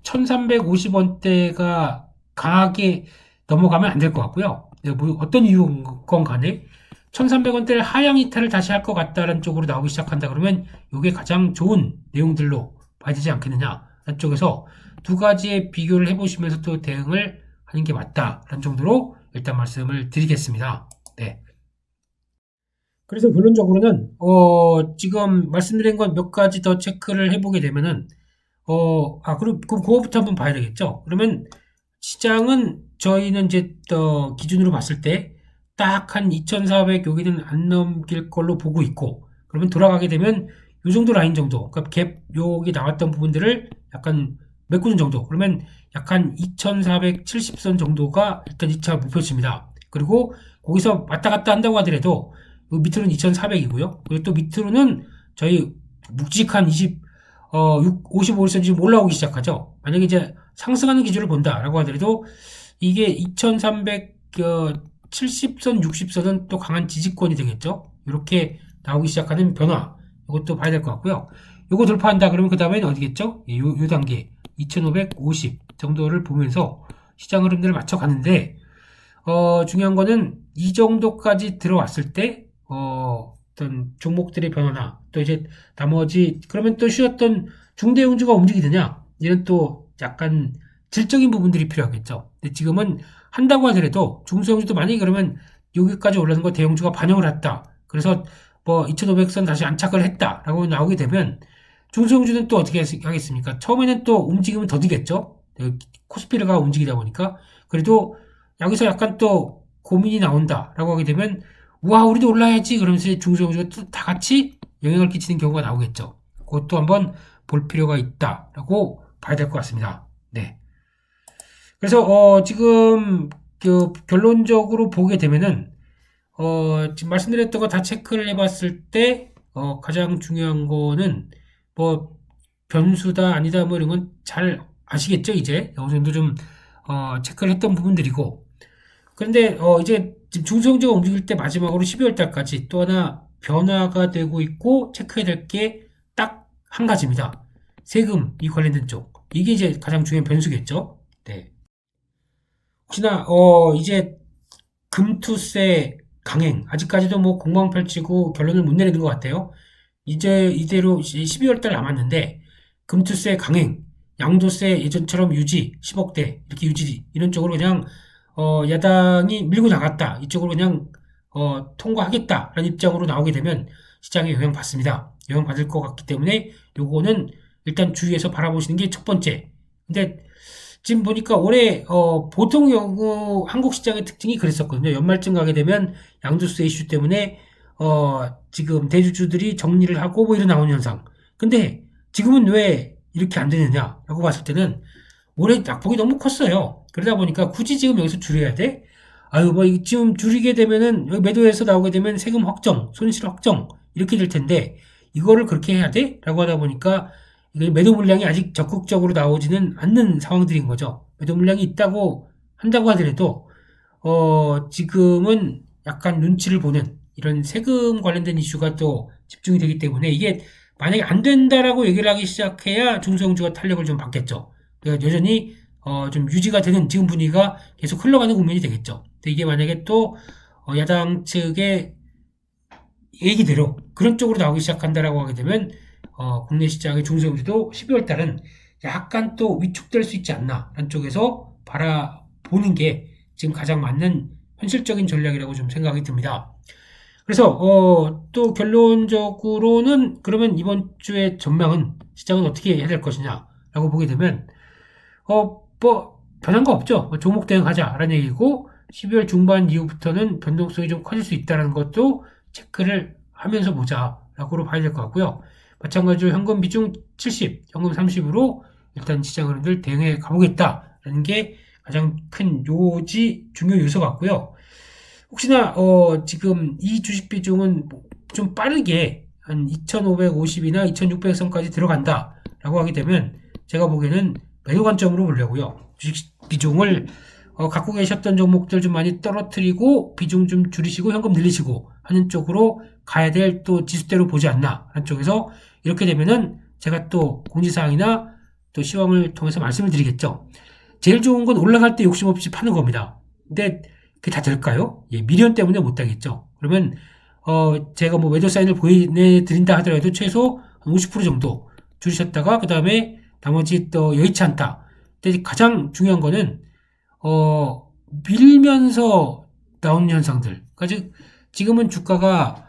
1350원대가 강하게 넘어가면 안 될 것 같고요. 뭐 어떤 이유건 간에 1300원대를 하향 이탈을 다시 할 것 같다는 쪽으로 나오기 시작한다 그러면 이게 가장 좋은 내용들로 봐야 되지 않겠느냐 라는 쪽에서 두 가지의 비교를 해보시면서 또 대응을 하는 게 맞다라는 정도로 일단 말씀을 드리겠습니다. 네. 그래서 결론적으로는 지금 말씀드린 건 몇 가지 더 체크를 해보게 되면은 그럼 그거부터 한번 봐야 되겠죠. 그러면 시장은 저희는 이제 기준으로 봤을 때 딱 한 2,400 여기는 안 넘길 걸로 보고 있고, 그러면 돌아가게 되면 요 정도 라인 정도, 그러니까 갭 여기 나왔던 부분들을 약간 메꾸는 정도, 그러면 약간 2,470선 정도가 일단 2차 목표치입니다. 그리고 거기서 왔다 갔다 한다고 하더라도 요 밑으로는 2,400이고요. 그리고 또 밑으로는 저희 묵직한 55일선 지금 올라오기 시작하죠. 만약에 이제 상승하는 기준을 본다라고 하더라도 이게 2,370선, 60선은 또 강한 지지권이 되겠죠. 이렇게 나오기 시작하는 변화, 이것도 봐야 될 것 같고요. 이거 돌파한다 그러면 그 다음에는 어디겠죠? 요 단계 2,550 정도를 보면서 시장 흐름들을 맞춰가는데, 중요한 거는 이 정도까지 들어왔을 때 어떤 종목들의 변화나 또 이제 나머지 그러면 또 쉬었던 중대형주가 움직이느냐, 이런 또 약간 질적인 부분들이 필요하겠죠. 근데 지금은 한다고 하더라도 중소형주도 만약에 그러면 여기까지 올라는 거 대형주가 반영을 했다, 그래서 뭐 2500선 다시 안착을 했다라고 나오게 되면 중소형주는 또 어떻게 하겠습니까? 처음에는 또 움직이면 더디겠죠. 코스피가 움직이다 보니까. 그래도 여기서 약간 또 고민이 나온다라고 하게 되면 와, 우리도 올라야지 그러면서 중소형주가 또 다 같이 영향을 끼치는 경우가 나오겠죠. 그것도 한번 볼 필요가 있다라고 봐야 될 것 같습니다. 네. 그래서 지금 그 결론적으로 보게 되면은 지금 말씀드렸던 거 다 체크를 해봤을 때 가장 중요한 거는 뭐 변수다 아니다 뭐 이런 건 잘 아시겠죠. 이제 어느 정도 좀 체크를 했던 부분들이고, 그런데 이제 지금 중소형주가 움직일 때 마지막으로 12월 달까지 또 하나 변화가 되고 있고 체크해야 될 게 딱 한 가지입니다. 세금 이 관련된 쪽, 이게 이제 가장 중요한 변수겠죠. 네. 혹시나 이제 금투세 강행 아직까지도 뭐 공방 펼치고 결론을 못 내리는 것 같아요. 이제 이대로 12월 달 남았는데 금투세 강행, 양도세 예전처럼 유지 10억대 이렇게 유지, 이런 쪽으로 그냥 야당이 밀고 나갔다, 이쪽으로 그냥 통과하겠다라는 입장으로 나오게 되면 시장에 영향 받습니다. 영향 받을 것 같기 때문에 요거는 일단 주의해서 바라보시는 게 첫 번째. 근데 지금 보니까 올해 보통 한국 시장의 특징이 그랬었거든요. 연말쯤 가게 되면 양도세 이슈 때문에 지금 대주주들이 정리를 하고 뭐 이런 나오는 현상. 근데 지금은 왜 이렇게 안 되느냐라고 봤을 때는 올해 낙폭이 너무 컸어요. 그러다 보니까 굳이 지금 여기서 줄여야 돼? 아유, 뭐 지금 줄이게 되면은 여기 매도해서 나오게 되면 세금 확정, 손실 확정 이렇게 될 텐데 이거를 그렇게 해야 돼? 라고 하다 보니까 이게 매도 물량이 아직 적극적으로 나오지는 않는 상황들인 거죠. 매도 물량이 있다고 한다고 하더라도 지금은 약간 눈치를 보는 이런 세금 관련된 이슈가 또 집중이 되기 때문에 이게 만약에 안 된다라고 얘기를 하기 시작해야 중소형주가 탄력을 좀 받겠죠. 그러니까 여전히 좀 유지가 되는 지금 분위기가 계속 흘러가는 국면이 되겠죠. 근데 이게 만약에 또 야당 측의 얘기대로 그런 쪽으로 나오기 시작한다라고 하게 되면 국내 시장의 중소형주도 12월 달은 약간 또 위축될 수 있지 않나 라는 쪽에서 바라보는 게 지금 가장 맞는 현실적인 전략이라고 좀 생각이 듭니다. 그래서 또 결론적으로는 그러면 이번 주의 전망은 시장은 어떻게 해야 될 것이냐라고 보게 되면 뭐 변한 거 없죠. 종목 대응하자라는 얘기고 12월 중반 이후부터는 변동성이 좀 커질 수 있다는 것도 체크를 하면서 보자라고 봐야 될 것 같고요. 마찬가지로 현금 비중 70, 현금 30으로 일단 시장 흐름들 대응해 가보겠다라는 게 가장 큰 중요 요소 같고요. 혹시나 지금 이 주식 비중은 좀 빠르게 한 2,550이나 2,600선까지 들어간다라고 하게 되면 제가 보기에는 매도 관점으로 보려고요. 주식 비중을 갖고 계셨던 종목들 좀 많이 떨어뜨리고 비중 좀 줄이시고 현금 늘리시고 하는 쪽으로 가야 될 또 지수대로 보지 않나 하는 쪽에서, 이렇게 되면은 제가 또 공지사항이나 또 시황을 통해서 말씀을 드리겠죠. 제일 좋은 건 올라갈 때 욕심 없이 파는 겁니다. 근데 그게 다 될까요? 예, 미련 때문에 못 하겠죠. 그러면 제가 뭐 매도 사인을 보내드린다 하더라도 최소 50% 정도 줄이셨다가 그 다음에 나머지 또 여의치 않다. 근데 가장 중요한 거는 밀면서 나오는 현상들. 그러니까 즉 지금은 주가가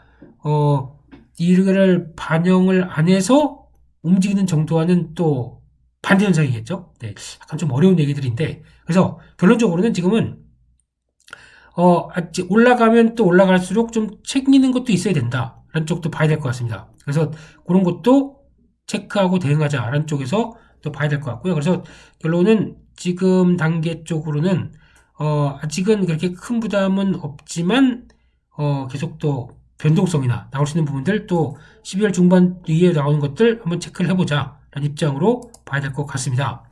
이거를 반영을 안 해서 움직이는 정도와는 또 반대 현상이겠죠. 네, 약간 좀 어려운 얘기들인데 그래서 결론적으로는 지금은 올라가면 또 올라갈수록 좀 챙기는 것도 있어야 된다라는 쪽도 봐야 될 것 같습니다. 그래서 그런 것도 체크하고 대응하자라는 쪽에서 또 봐야 될 것 같고요. 그래서 결론은 지금 단계 쪽으로는 아직은 그렇게 큰 부담은 없지만 계속 또 변동성이나 나올 수 있는 부분들 또 12월 중반 뒤에 나오는 것들 한번 체크를 해보자 라는 입장으로 봐야 될 것 같습니다.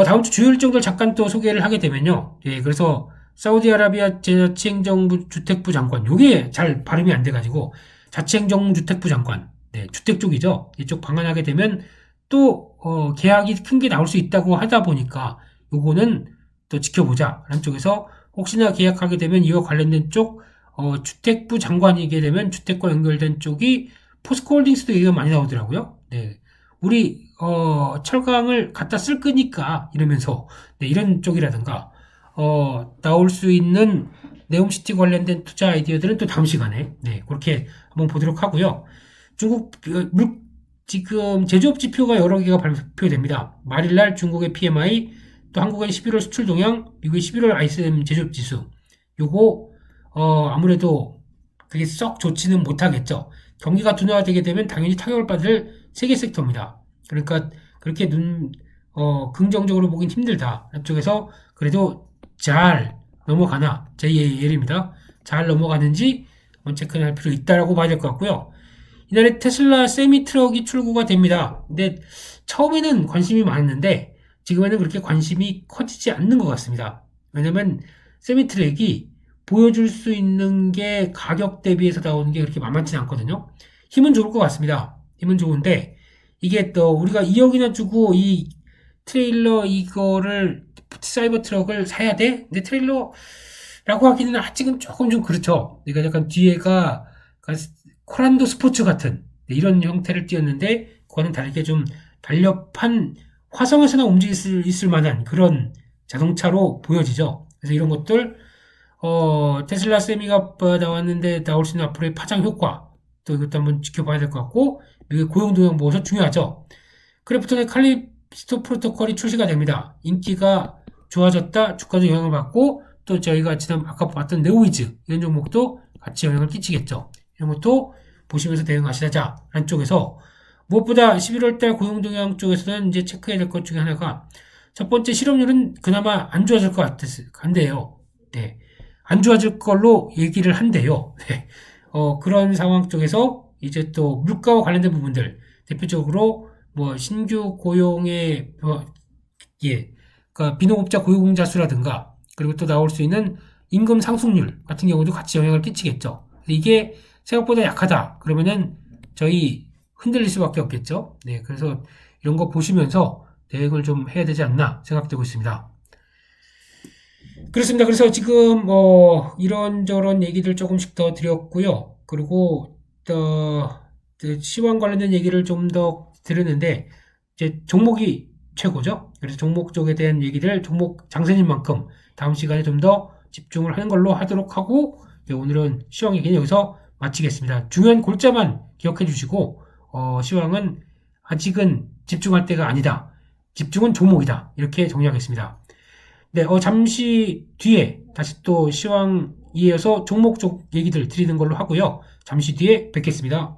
다음 주 주요 일정들 잠깐 또 소개를 하게 되면요. 예, 그래서 사우디아라비아 자치행정부 주택부 장관, 요게 잘 발음이 안 돼가지고, 자치행정주택부 장관, 네, 주택 쪽이죠. 이쪽 방한하게 되면 또, 계약이 큰 게 나올 수 있다고 하다 보니까, 요거는 또 지켜보자. 라는 쪽에서, 혹시나 계약하게 되면 이와 관련된 쪽, 주택부 장관이게 되면 주택과 연결된 쪽이 포스코홀딩스도 얘기가 많이 나오더라고요. 네. 우리, 철강을 갖다 쓸 거니까, 이러면서, 네, 이런 쪽이라든가, 나올 수 있는 네옴시티 관련된 투자 아이디어들은 또 다음 시간에 네, 그렇게 한번 보도록 하고요. 중국 지금 제조업 지표가 여러 개가 발표됩니다. 말일날 중국의 PMI, 또 한국의 11월 수출 동향, 미국의 11월 ISM 제조업 지수. 요거 아무래도 그게 썩 좋지는 못하겠죠. 경기가 둔화되게 되면 당연히 타격을 받을 세계 섹터입니다. 그러니까 그렇게 긍정적으로 보긴 힘들다. 이쪽에서 그래도 잘 넘어가나 제2의 예입니다. 잘 넘어가는지 한번 체크할 필요 있다라고 봐야 될 것 같고요. 이날에 테슬라 세미 트럭이 출고가 됩니다. 근데 처음에는 관심이 많았는데 지금에는 그렇게 관심이 커지지 않는 것 같습니다. 왜냐면 세미 트럭이 보여줄 수 있는 게 가격 대비해서 나오는 게 그렇게 만만치 않거든요. 힘은 좋을 것 같습니다. 힘은 좋은데 이게 또 우리가 2억이나 주고 이 트레일러 이거를 사이버 트럭을 사야 돼? 근데 트레일러라고 하기는 아직은 조금 좀 그렇죠. 그러니까 약간 뒤에가 코란도 스포츠 같은 이런 형태를 띄었는데 그거는 다르게 좀 달려판 화성에서나 움직일 수 있을 만한 그런 자동차로 보여지죠. 그래서 이런 것들 테슬라 세미가 나왔는데 나올 수 있는 앞으로의 파장 효과 또 이것도 한번 지켜봐야 될 것 같고 미국의 고용 동향 보고서 중요하죠. 크래프톤의 칼리스토 프로토콜이 출시가 됩니다. 인기가 좋아졌다 주가도 영향을 받고 또 저희가 아까 봤던 네오이즈 이런 종목도 같이 영향을 끼치겠죠. 이런 것도 보시면서 대응하시자 라는 쪽에서 무엇보다 11월달 고용 동향 쪽에서는 이제 체크해야 될 것 중에 하나가 첫 번째 실업률은 그나마 안 좋아질 것 같은데요. 네. 안 좋아질 걸로 얘기를 한대요. 네. 그런 상황 쪽에서 이제 또 물가와 관련된 부분들 대표적으로 뭐 신규 고용의 그러니까 비농업자 고용자 수라든가 그리고 또 나올 수 있는 임금 상승률 같은 경우도 같이 영향을 끼치겠죠. 이게 생각보다 약하다. 그러면은 저희 흔들릴 수밖에 없겠죠. 네, 그래서 이런 거 보시면서 대응을 좀 해야 되지 않나 생각되고 있습니다. 그렇습니다. 그래서 지금 이런저런 얘기들 조금씩 더 드렸고요. 그리고 시황 관련된 얘기를 좀 더 들었는데 이제 종목이 최고죠. 그래서 종목 쪽에 대한 얘기를 종목 장세인 만큼 다음 시간에 좀 더 집중을 하는 걸로 하도록 하고 오늘은 시황 얘기는 여기서 마치겠습니다. 중요한 골자만 기억해 주시고 시황은 아직은 집중할 때가 아니다. 집중은 종목이다. 이렇게 정리하겠습니다. 네, 잠시 뒤에 다시 또 시황 이어서 종목 쪽 얘기들 드리는 걸로 하고요. 잠시 뒤에 뵙겠습니다.